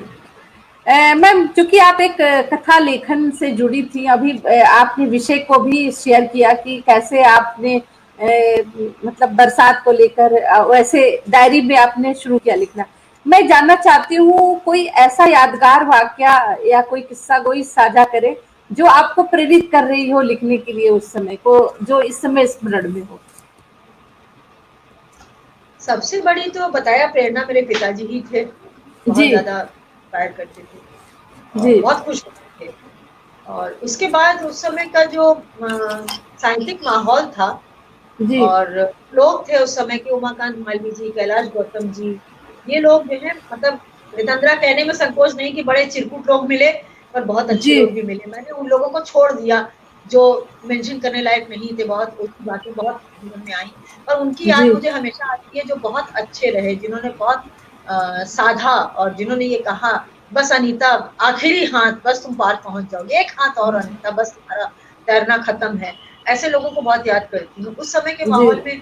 मैम, चूंकि आप एक कथा लेखन से जुड़ी थी, अभी आपने विषय को भी शेयर किया कि कैसे आपने मतलब बरसात को लेकर वैसे डायरी में आपने शुरू किया लिखना। मैं जानना चाहती हूँ कोई ऐसा यादगार वाकया या कोई किस्सा कोई साझा करे जो आपको प्रेरित कर रही हो लिखने के लिए उस समय को, जो इस समय स्मरण में हो। सबसे बड़ी तो बताया प्रेरणा मेरे पिताजी ही थे, बहुत जी ज्यादा इंस्पायर करते थे और जी बहुत खुश होते थे। और उसके बाद उस समय का जो साहित्यिक माहौल था जी और लोग थे उस समय के, उमाकांत मालवीय जी, कैलाश गौतम जी, ये लोग जो है, मतलब रितंद्रा कहने में संकोच नहीं कि बड़े चिरकुट लोग मिले, पर बहुत अच्छे जी लोग भी मिले। मैंने उन लोगों को छोड़ दिया जो मेंशन करने लायक नहीं थे, बहुत उसकी बातें बहुत जीवन में आई, पर उनकी याद जी मुझे हमेशा आती है जो बहुत अच्छे रहे, जिन्होंने बहुत साधा, और जिन्होंने ये कहा बस अनीता आखिरी हाथ, बस तुम पार पहुंच जाओगे, एक हाथ और अनीता, बस तुम्हारा तैरना खत्म है। ऐसे लोगों को बहुत याद करती हूँ। उस समय के जी माहौल में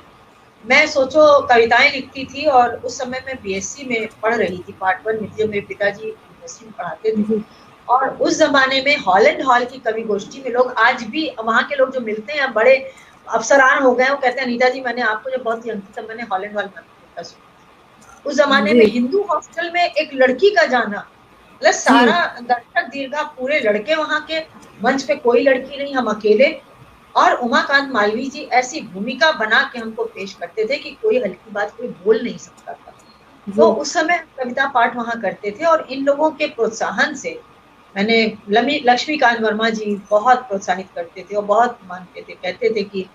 मैं सोचो कविताएं लिखती थी, और उस समय मैं बीएससी में पढ़ रही थी, पार्ट 1 में थी, मेरे पिताजी यूनिवर्सिटी में पढ़ाते थे। जी और उस जमाने में हॉलैंड हॉल की कवि गोष्ठी में लोग आज भी, वहां के लोग जो मिलते हैं बड़े अफसरान हो गए, वो कहते हैं अनीता जी, मैंने आपको जब बहुत यंग थी तब मैंने हॉलैंड हॉल में आपकी कविता सुनी थी। उस जमाने में जी हिंदू हॉस्टल में एक लड़की का जाना, मतलब जी सारा दर्शक दीर्घा पूरे लड़के वहां के, मंच पे कोई लड़की नहीं, हम अकेले। और उमाकांत मालवीय जी ऐसी भूमिका बना के हमको पेश करते थे कि कोई हल्की बात कोई बोल नहीं सकता था। तो जी उस समय कविता पाठ वहां करते थे, और इन लोगों के प्रोत्साहन से मैंने, लक्ष्मीकांत वर्मा जी बहुत प्रोत्साहित करते थे और बहुत मानते थे, कहते थे कि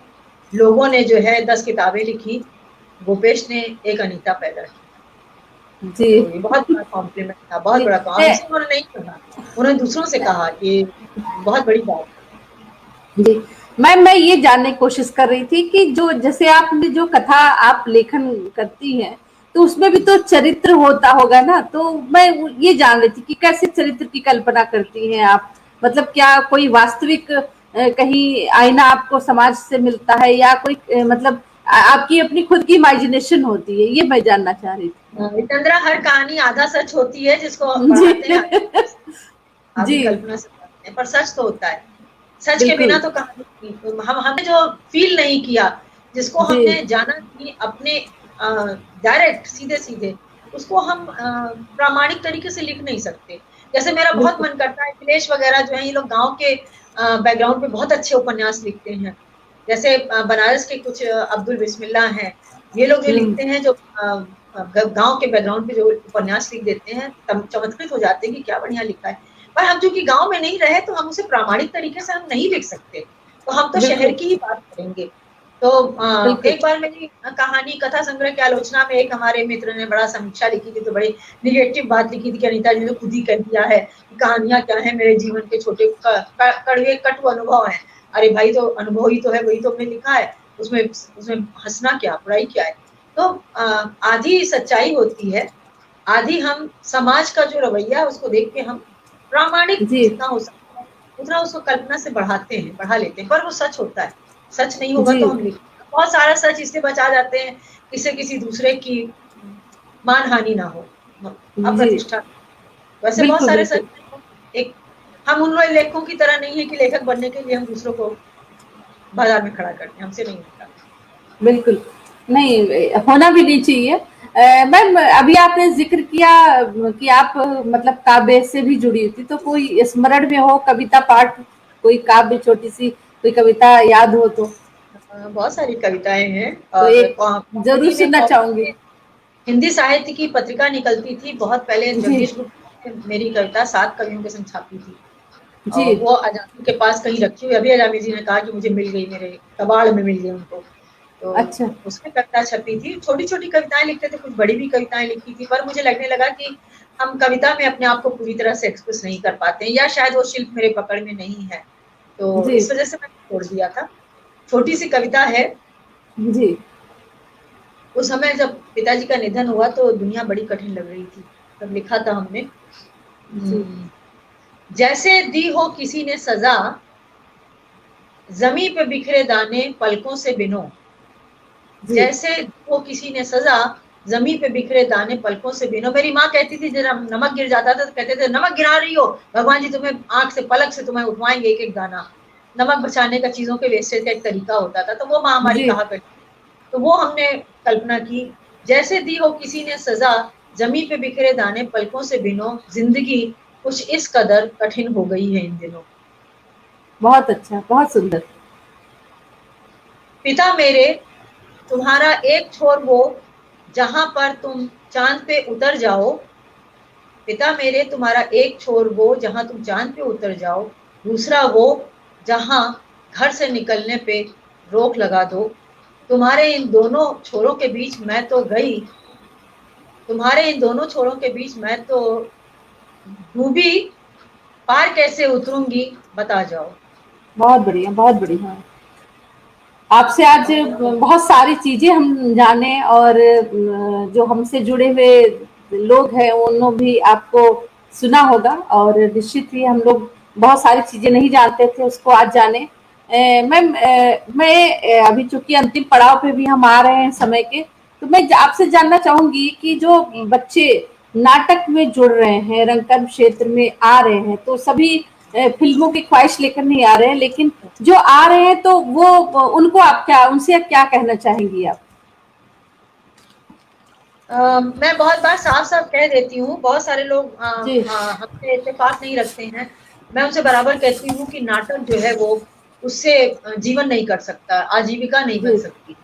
लोगों ने जो है 10 किताबें लिखी, भूपेश ने एक अनीता पैदा की। जी तो ये बहुत बड़ा कॉम्प्लीमेंट था, बहुत जी बड़ा हमसे उन्होंने नहीं कहा, उन्होंने दूसरों से कहा, ये बहुत बड़ी बात है। जी। मैं ये जानने की कोशिश कर रही थी कि जो जैसे आपने जो कथा आप लेखन करती हैं, तो उसमें भी तो चरित्र होता होगा ना, तो मैं ये जान रही थी कि कैसे चरित्र की कल्पना करती हैं आप। मतलब क्या कोई वास्तविक कहीं आईना आपको समाज से मिलता है, या कोई मतलब आपकी अपनी खुद की इमेजिनेशन होती है, ये मैं जानना चाह रही जितेंद्रा, हर कहानी आधा सच होती है, जिसको थी। बढ़ाते हैं जी आधी जी कल्पना से बढ़ाते हैं, पर सच तो होता है। सच के बिना बिल्कुल। तो कहानी नहीं। तो हमने जो फील नहीं किया, जिसको जी हमने जाना नहीं अपने डायरेक्ट सीधे सीधे, उसको हम प्रामाणिक तरीके से लिख नहीं सकते। जैसे मेरा बहुत बिल्कुल। मन करता है, अखिलेश वगैरह जो है, ये लोग गांव के बैकग्राउंड पे बहुत अच्छे उपन्यास लिखते हैं। जैसे बनारस के कुछ अब्दुल बिस्मिल्लाह हैं, ये लोग जो हम्म। लिखते हैं, जो गांव के बैकग्राउंड पे जो उपन्यास लिख देते हैं, चमत्कृत हो जाते हैं कि क्या बढ़िया लिखा है। पर हम चूंकि गांव में नहीं रहे, तो हम उसे प्रामाणिक तरीके से हम नहीं लिख सकते, तो हम तो शहर बिल्कुल की ही बात करेंगे। तो बिल्कुल। एक बार मेरी कहानी कथा संग्रह की आलोचना में एक हमारे मित्र ने बड़ा समीक्षा लिखी थी, तो बड़ी निगेटिव बात लिखी थी कि अनीता जी ने खुद ही कह दिया है कि कहानियां क्या है, मेरे जीवन के छोटे कड़वे कटु अनुभव हैं। अरे भाई, तो अनुभव ही तो है, वही तो हमने लिखा है, उसमें उसमें हंसना क्या, बुराई क्या है। तो आधी सच्चाई होती है, आधी हम समाज का जो रवैया है उसको देख के हम प्रामाणिक जी जितना हो सकता है उतना उसको कल्पना से बढ़ाते हैं, बढ़ा लेते हैं, पर वो सच होता है। सच नहीं होगा जी तो हम लिख, बहुत सारा सच इससे बचा जाते हैं, इससे किसी दूसरे की मान हानि ना हो, जी अप्रतिष्ठा। वैसे बहुत बिल्कुल सारे बिल्कुल सच हैं। एक, हम उन लोग लेखकों की तरह नहीं है कि लेखक बनने के लिए हम दूसरों को बाजार में खड़ा करते हैं, हमसे नहीं होता। बिल्कुल। नहीं, होना भी नहीं चाहिए। मैम, अभी आपने जिक्र किया कि आप मतलब काव्य से भी जुड़ी हुई थी, तो कोई स्मरण में हो कविता पाठ, कोई काव्य छोटी सी कोई कविता याद हो बहुत सारी कविताएं हैं, तो और एक जरूर कॉमेडी में सुनना चाहूंगी। हिंदी साहित्य की पत्रिका निकलती थी बहुत पहले, जी जगदीश गुप्ता ने मेरी कविता 7 कवियों के संग छापी थी, जी और वो अजामी के पास कहीं रखी हुई, अभी अजामी जी ने कहा कि मुझे मिल गई, मेरे कबाड़ में मिल गई उनको। तो अच्छा। उसमें कविता छपी थी, छोटी छोटी कविताएं लिखते थे, कुछ बड़ी भी कविताएं लिखी थी, पर मुझे लगने लगा कि हम कविता में अपने आप को पूरी तरह से एक्सप्रेस नहीं कर पाते हैं, या शायद वो शिल्प मेरे पकड़ में नहीं है, तो जी इस वजह से मैंने छोड़ दिया था। छोटी सी कविता है। जी उस समय जब पिताजी का निधन हुआ तो दुनिया बड़ी कठिन लग रही थी, तब लिखा था हमने। जी जैसे दी हो किसी ने सजा, जमी पे बिखरे दाने पलकों से बिनो। जी जैसे वो किसी ने सजा, जमी पे बिखरे दाने पलकों से बिनो। मेरी माँ कहती थी जब नमक गिर जाता था तो कहते थे नमक गिरा रही हो, भगवान जी तुम्हें आंख से पलक से तुम्हें उठवाएंगे एक एक दाना। नमक बचाने का, चीजों के वेस्टेज का एक तरीका होता था, तो वो माँ हमारी जी। कहा करती। तो वो हमने कल्पना की। जैसे दी हो किसी ने सजा, जमी पे बिखरे दाने पलकों से बिनो। जिंदगी कुछ इस कदर कठिन हो गई है इन दिनों। बहुत अच्छा, बहुत सुंदर। पिता मेरे, तुम्हारा एक छोर वो, जहां पर तुम चांद पे उतर जाओ। पिता मेरे, तुम्हारा एक छोर वो जहां तुम चांद पे उतर जाओ। दूसरा वो जहां घर से निकलने पे रोक लगा दो। तुम्हारे इन दोनों छोरों के बीच मैं तो गई, तुम्हारे इन दोनों छोरों के बीच मैं तो डूबी। पार कैसे उतरूंगी बता जाओ। बहुत बढ़िया, बहुत बढ़िया। आपसे आज बहुत सारी चीजें हम जाने, और जो हमसे जुड़े हुए लोग हैं उन्होंने भी आपको सुना होगा, और निश्चित ही हम लोग बहुत सारी चीजें नहीं जानते थे उसको आज जाने। मैम, मैं अभी चूंकि अंतिम पड़ाव पे भी हम आ रहे हैं समय के, तो मैं आपसे जानना चाहूंगी कि जो बच्चे नाटक में जुड़ रहे हैं, रंगकर्म क्षेत्र में आ रहे हैं, तो सभी फिल्मों की ख्वाहिश लेकर नहीं आ रहे हैं, लेकिन जो आ रहे हैं तो वो उनको आप क्या, उनसे क्या कहना चाहेंगी आप? मैं बहुत बार साफ साफ कह देती हूँ, बहुत सारे लोग जी हमसे इत्तेफाक नहीं रखते हैं। मैं उनसे बराबर कहती हूँ कि नाटक जो है वो उससे जीवन नहीं कर सकता, आजीविका नहीं बन जी सकती।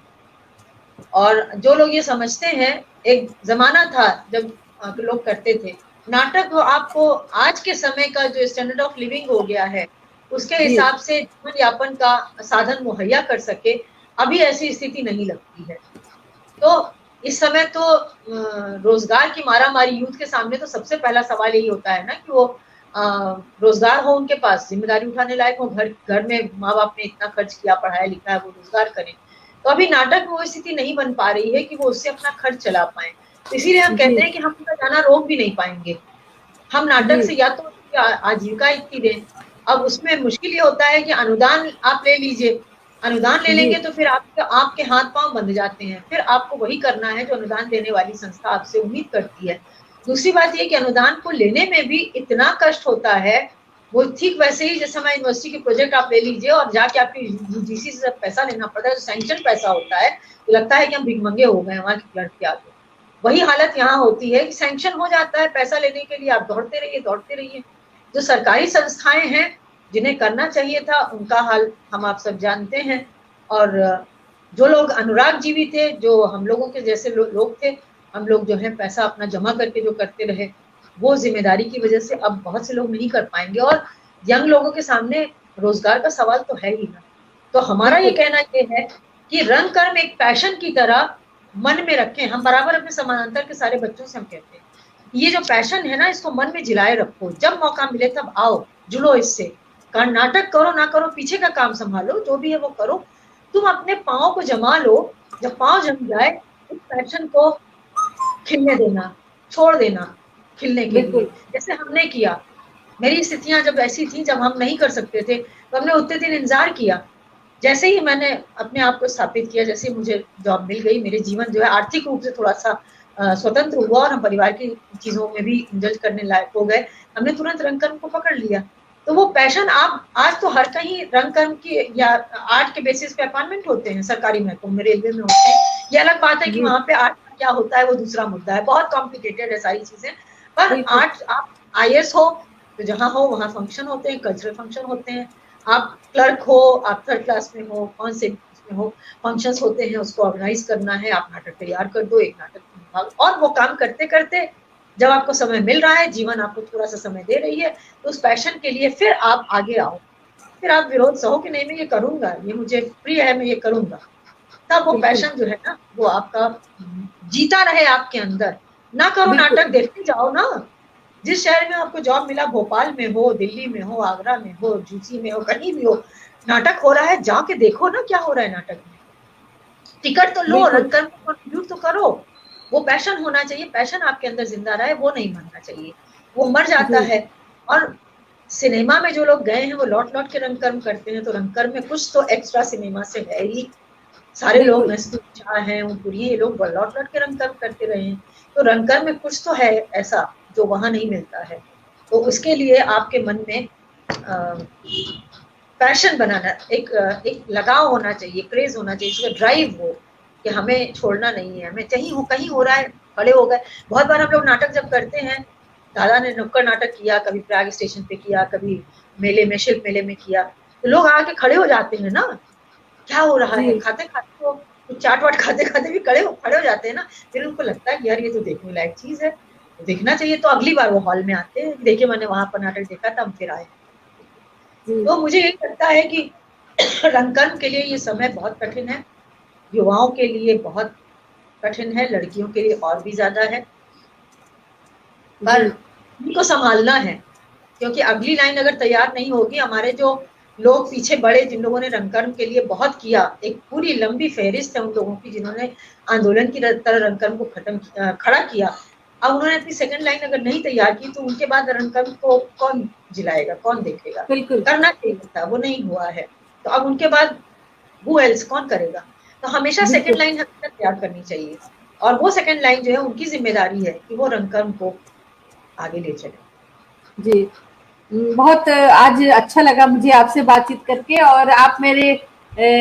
और जो लोग ये समझते हैं, एक जमाना था जब लोग करते थे नाटक, आपको आज के समय का जो स्टैंडर्ड ऑफ लिविंग हो गया है उसके जी हिसाब से जीवन यापन का साधन मुहैया कर सके, अभी ऐसी स्थिति नहीं लगती है। तो इस समय तो रोजगार की मारामारी, यूथ के सामने तो सबसे पहला सवाल यही होता है ना कि वो रोजगार हो उनके पास, जिम्मेदारी उठाने लायक हो, घर घर में माँ बाप ने इतना खर्च किया, पढ़ाया लिखा है, वो रोजगार करें। तो अभी नाटक में वो स्थिति नहीं बन पा रही है कि वो उससे अपना खर्च चला पाए। तो इसीलिए हम जी कहते हैं कि हम उनका जाना रोक भी नहीं पाएंगे। हम नाटक जी से या तो आजीविका इतनी दें। अब उसमें मुश्किल ये होता है कि अनुदान आप ले लीजिए, अनुदान ले जी लेंगे तो फिर आपके हाथ पांव बंध जाते हैं, फिर आपको वही करना है जो अनुदान देने वाली संस्था आपसे उम्मीद करती है। दूसरी बात ये कि अनुदान को लेने में भी इतना कष्ट होता है। वो ठीक वैसे ही जैसे हमारे यूनिवर्सिटी के प्रोजेक्ट आप ले लीजिए और जाके आपकी यूजीसी से पैसा लेना पड़ता है, जो सैंक्शन पैसा होता है, तो लगता है कि हम भिखमंगे हो गए वहां की लड़के आगे। वही हालत यहाँ होती है कि सैंक्शन हो जाता है, पैसा लेने के लिए आप दौड़ते रहिए दौड़ते रहिए। जो सरकारी संस्थाएं हैं जिन्हें करना चाहिए था उनका हाल हम आप सब जानते हैं। और जो लोग अनुराग जीवी थे, जो हम लोगों के जैसे लोग थे, हम लोग जो है पैसा अपना जमा करके जो करते रहे, वो जिम्मेदारी की वजह से अब बहुत से लोग नहीं कर पाएंगे। और यंग लोगों के सामने रोजगार का सवाल तो है ही ना। तो हमारा ये बिल्कुल कहना ये है कि रंग कर्म एक पैशन की तरह मन में रखें। हम बराबर अपने समानांतर के सारे बच्चों से हम कहते हैं ये जो पैशन है ना, इसको मन में जिलाए रखो, जब मौका मिले तब आओ, जुड़ो इससे। नाटक करो ना करो, पीछे का काम संभालो, जो भी है वो करो। तुम अपने पाँव को जमा लो, जब पाँव जम जाए उस पैशन को खिलने देना, छोड़ देना खिलने के लिए, बिल्कुल। जैसे हमने किया। मेरी स्थितियां जब ऐसी थी जब हम नहीं कर सकते थे, तो हमने उतने दिन इंतजार किया। जैसे ही मैंने अपने आप को स्थापित किया, जैसे मुझे जॉब मिल गई, मेरे जीवन जो है आर्थिक रूप से थोड़ा सा स्वतंत्र हुआ और हम परिवार की चीजों में भी इंडल्ज करने लायक हो गए, हमने तुरंत रंग कर्म को पकड़ लिया। तो वो पैशन आप आज तो हर कहीं रंग कर्म की या आर्ट के बेसिस पे अपॉइंटमेंट होते हैं, सरकारी महकमों में, रेलवे में होते हैं। ये अलग बात है कि जी वहां पे आर्ट क्या होता है वो दूसरा मुद्दा है, बहुत कॉम्प्लिकेटेड है सारी चीजें। पर बिल्कुल आर्ट, आप आईएएस हो तो जहाँ हो वहाँ फंक्शन होते हैं, कल्चरल फंक्शन होते हैं। आप क्लर्क हो, आप थर्ड क्लास में हो, कौन से में हो, फंक्शंस होते हैं, उसको ऑर्गेनाइज करना है। आप नाटक तैयार कर दो, एक नाटक भाग, और वो काम करते करते जब आपको समय मिल रहा है, जीवन आपको थोड़ा सा समय दे रही है, तो उस पैशन के लिए फिर आप आगे आओ। फिर आप विरोध सहो कि नहीं मैं ये करूंगा, ये मुझे प्रिय है, मैं ये करूंगा। तब वो बिल्कुल पैशन जो है ना वो आपका जीता रहे आपके अंदर। ना करो बिल्कुल नाटक, देखते जाओ ना, जिस शहर में आपको जॉब मिला, भोपाल में हो, दिल्ली में हो, आगरा में हो, झूसी में हो, कहीं भी हो, नाटक हो रहा है, जाके देखो ना क्या हो रहा है नाटक में। टिकट तो लो, बिल्कुल रंगकर्म को कंट्रीब्यूट तो करो। वो पैशन होना चाहिए, पैशन आपके अंदर जिंदा रहे, वो नहीं मरना चाहिए, वो मर जाता जी है। और सिनेमा में जो लोग गए हैं वो लौट लौट के रंगकर्म करते हैं, तो रंगकर्म में कुछ तो एक्स्ट्रा सिनेमा से है ही। सारे लोग बिल्कुल मस्तूर शाह हैं, उनपुरी, ये लोग लौट लौट के रंगकर्म करते रहे हैं, तो रंगकर्म में कुछ तो है ऐसा जो वहां नहीं मिलता है। तो उसके लिए आपके मन में पैशन बनाना, एक लगाव होना चाहिए, क्रेज होना चाहिए, इसका ड्राइव हो कि हमें छोड़ना नहीं है, हमें कहीं हो रहा है, खड़े हो गए। बहुत बार हम लोग नाटक जब करते हैं, दादा ने नुक्कड़ नाटक किया, कभी प्रयाग स्टेशन पे किया, कभी मेले में, शिल्प मेले में किया, तो लोग आके खड़े हो जाते हैं ना, क्या हो रहा है, जी खाते खाते तो कुछ चाट वाट खाते खाते भी खड़े हो जाते हैं ना। फिर उनको लगता है कि यार ये तो देखने लायक चीज है, तो देखना चाहिए, तो अगली बार वो हॉल में आते हैं, देखिए मैंने वहां पर नाटक देखा था, हम फिर आए। जी तो मुझे यही लगता है कि रंगकर्म के लिए ये समय बहुत कठिन है, युवाओं के लिए बहुत कठिन है, लड़कियों के लिए और भी ज्यादा है, पर जी इनको संभालना है, क्योंकि अगली लाइन अगर तैयार नहीं होगी, हमारे जो लोग पीछे बड़े, जिन लोगों ने रंगकर्म के लिए बहुत किया, एक पूरी लंबी फहरिस्त है उन लोगों की जिन्होंने आंदोलन की तरह रंगकर्म को खड़ा किया, अब उन्होंने अपनी सेकंड लाइन अगर नहीं तैयार की, तो उनके बाद रंगकर्म को कौन जिलाएगा, कौन देखेगा। बिल्कुल करना चाहिए था, वो नहीं हुआ है, तो अब उनके बाद हु एल्स, कौन करेगा। तो हमेशा सेकंड बिल्कुल लाइन हमेशा तैयार करनी चाहिए, और वो सेकंड लाइन जो है उनकी जिम्मेदारी है कि वो रंगकर्म को आगे ले चले। जी बहुत आज अच्छा लगा मुझे आपसे बातचीत करके, और आप मेरे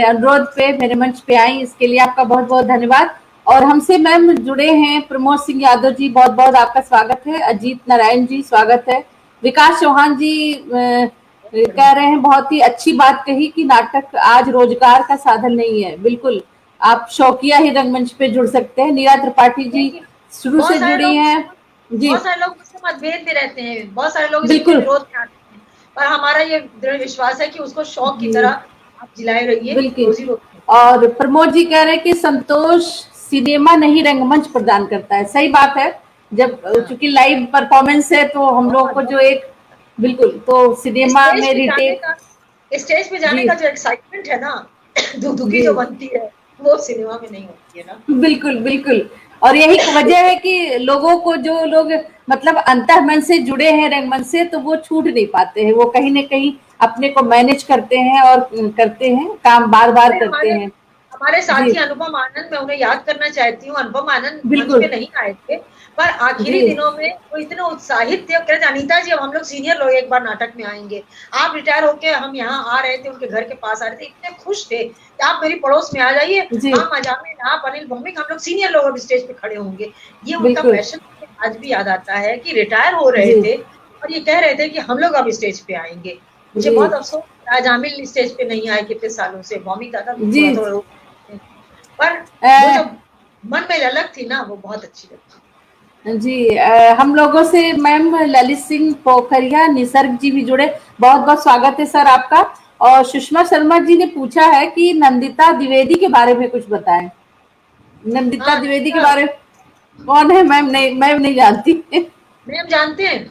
अनुरोध पे मेरे मंच पे आई, इसके लिए आपका बहुत बहुत धन्यवाद। और हमसे मैम जुड़े हैं प्रमोद सिंह यादव जी, बहुत बहुत आपका स्वागत है। अजीत नारायण जी स्वागत है। विकास चौहान जी कह रहे हैं बहुत ही अच्छी बात कही कि नाटक आज रोजगार का साधन नहीं है। बिल्कुल आप शौकिया ही रंगमंच पे जुड़ सकते हैं। नीरा त्रिपाठी जी देखिए, शुरू बहुत से सारे जुड़ी लोग हैं। जी बहुत सारे लोग मुझसे मतभेद में रहते हैं, बहुत सारे लोग इसके बिल्कुल विरोध में आते हैं, पर हमारा ये दृढ़ विश्वास है कि उसको शौक की जी तरह आप जिलाए रहिए, बिल्कुल। रोजी रोटी है। और प्रमोद जी कह रहे हैं कि संतोष सिनेमा नहीं रंगमंच प्रदान करता है। सही बात है, जब हाँ, चूंकि लाइव परफॉर्मेंस है तो हम लोग बहुत को जो बहुत एक बिल्कुल, तो सिनेमा स्टेज में पे जाने रिटेक का स्टेज पे जाने जी का जो एक्साइटमेंट है ना, धुकी जी जो बनती है, वो सिनेमा में नहीं होती है ना। बिल्कुल बिल्कुल। और यही वजह है कि लोगों को, जो लोग मतलब अंतः से जुड़े हैं रंगमंच से, तो वो छूट नहीं पाते हैं, वो कहीं ना कहीं अपने को मैनेज करते हैं और करते हैं, काम बार बार अरे करते हमारे हैं। हमारे जी साथी अनुपम आनंद, मैं उन्हें याद करना चाहती हूँ, अनुपम आनंद मंच पे बिल्कुल नहीं आए थे, पर जी आखिरी दिनों में वो इतने उत्साहित थे, कहते अनीता जी अब हम लोग सीनियर लोग एक बार नाटक में आएंगे, आप रिटायर होके हम यहाँ आ रहे थे, उनके घर के पास आ रहे थे, इतने खुश थे कि आप मेरी पड़ोस में आ जाइए, जी हम अजामिल, आप अनिल भौमिक, हम लोग सीनियर लोग अब स्टेज पे खड़े होंगे। ये उनका बिल्कुल पैशन आज भी याद आता है कि रिटायर हो रहे जी थे और ये कह रहे थे कि हम लोग अब स्टेज पे आएंगे। मुझे जी बहुत अफसोस, आज आमिल स्टेज पे नहीं आए कितने सालों से, भौमिक दादा भी जी थोड़ा थोड़ा पर अ, वो जो मन में ललक थी ना, वो बहुत अच्छी लगती। जी हम लोगों से मैम ललित सिंह पोखरिया निसर्ग जी भी जुड़े, बहुत बहुत स्वागत है सर आपका। और सुषमा शर्मा जी ने पूछा है कि नंदिता द्विवेदी के बारे में कुछ बताएं। नंदिता हाँ, द्विवेदी के नंदिता, बारे में कौन है मैम? नहीं, मैम नहीं जानती। मैम जानते हैं,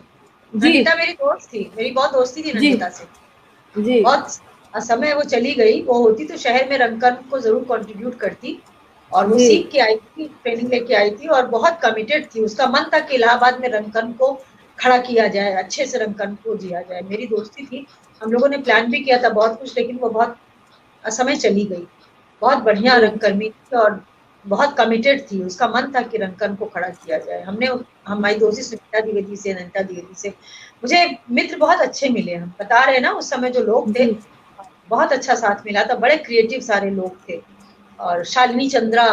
जी नंदिता मेरी दोस्त थी, मेरी बहुत दोस्ती थी जी नंदिता से। जी बहुत समय वो चली गई, वो होती तो शहर में रंगकर्म को जरूर कंट्रीब्यूट करती, और वो जी सीख के आई थी, ट्रेनिंग लेके आई थी, और बहुत कमिटेड थी, उसका मन था कि इलाहाबाद में रंगकर्म को खड़ा किया जाए, अच्छे से रंगकर्म को जिया जाए। मेरी दोस्ती थी, हम लोगों ने प्लान भी किया था बहुत कुछ, लेकिन वो बहुत असमय चली गई। बहुत बढ़िया जी रंगकर्मी थी और बहुत कमिटेड थी, उसका मन था कि रंगकर्म को खड़ा किया जाए। हमारी दोस्ती सुनीता द्विवेदी से, अनिता द्विवेदी से, मुझे मित्र बहुत अच्छे मिले। हम बता रहे हैं ना, उस समय जो लोग थे, जी बहुत अच्छा साथ मिला था, बड़े क्रिएटिव सारे लोग थे। और शालिनी चंद्रा,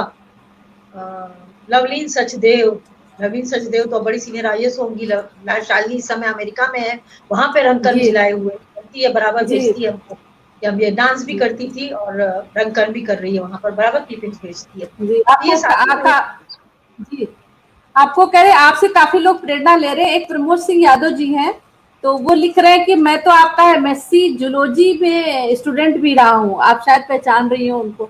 लवलीन सचदेव, लवलीन सचदेव तो बड़ी सीनियर आईएएस होंगी, शालिनी इस समय अमेरिका में है, वहां पे रंगकर्म जी जिलाए हुए करती है, बराबर जी भेजती है हमको। जब ये डांस भी जी करती थी और रंगकर्म भी कर रही है, वहां पर बराबर क्लिपिंग्स भेजती है। जी तो ये सारी लोग, जी आपको कह रहे हैं, आपसे काफी लोग प्रेरणा ले रहे हैं। एक प्रमोद सिंह यादव जी हैं, तो वो लिख रहे हैं कि मैं तो आपका एमएससी जूलॉजी में स्टूडेंट भी रहा हूँ। आप शायद पहचान रही हो उनको।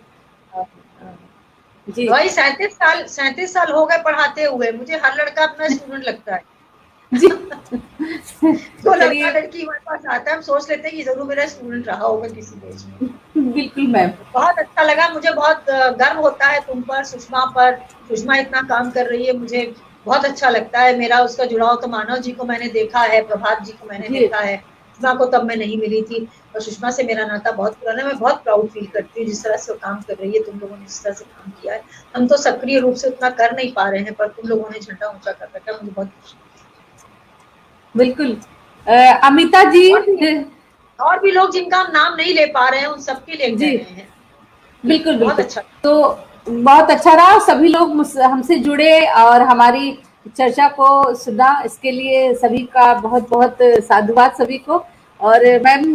जी वही 37 साल हो गए पढ़ाते हुए, मुझे हर लड़का अपना स्टूडेंट लगता है। जी। जो लड़का चलिए, लड़की हमारे पास आता है हम सोच लेते हैं कि जरूर मेरा स्टूडेंट रहा होगा किसी देश में। बिल्कुल मैम। बहुत अच्छा लगा, मुझे बहुत गर्व होता है तुम पर, सुषमा पर। सुषमा इतना काम कर रही है, मुझे बहुत अच्छा लगता है। मेरा उसका जुड़ाव तो मानव जी को मैंने देखा है, प्रभात जी को मैंने जी देखा है, सुषमा को तब मैं नहीं मिली थी। और सुषमा से मेरा नाता बहुत पुराना है, मैं बहुत प्राउड फील करती हूँ जिस तरह से वो काम कर रही है, तुम लोगों ने जिस तरह से काम किया है। हम तो सक्रिय रूप से उतना कर नहीं पा रहे हैं, पर तुम लोगों ने झंडा ऊंचा कर रखा है, मुझे बहुत खुशी बिल्कुल। अमिता जी। है। और भी लोग जिनका हम नाम नहीं ले पा रहे हैं, उन सबके ले जी कह रहे हैं। बिल्कुल बहुत बिल्कुल। अच्छा। तो बहुत अच्छा रहा, सभी लोग हमसे जुड़े और हमारी चर्चा को सुना, इसके लिए सभी का बहुत बहुत साधुवाद सभी को। और मैम,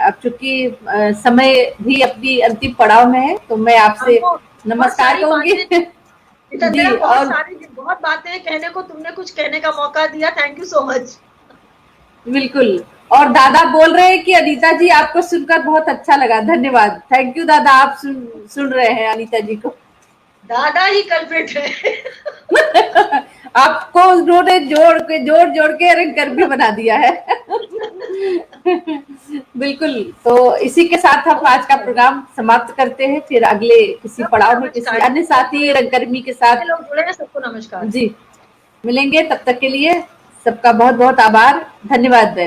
अब चूंकि समय भी अपनी अंतिम पड़ाव में है, तो मैं आपसे हमको बहुत नमस्कार सारी कहूंगी। बातें, जी। जितेंद्र, और बहुत बातें कहने को, तुमने कुछ कहने का मौका दिया, थैंक यू सो मच। बिल्कुल। और दादा बोल रहे हैं कि अनीता जी आपको सुनकर बहुत अच्छा लगा, धन्यवाद। थैंक यू दादा, आप सुन रहे हैं अनीता जी को। दादा ही कल्प्रिट है। आपको उन्होंने जोड़ जोड़ के रंगकर भी बना दिया है। बिल्कुल। तो इसी के साथ हम आज का प्रोग्राम समाप्त करते हैं, फिर अगले किसी सबको पड़ाव में किसी नमस्कार, अन्य जितने लोग साथी जुड़े, रंगकर्मी के जितने साथ लोग जुड़े हैं सबको नमस्कार। जी मिलेंगे। तब तक के लिए सबका बहुत बहुत आभार, धन्यवाद।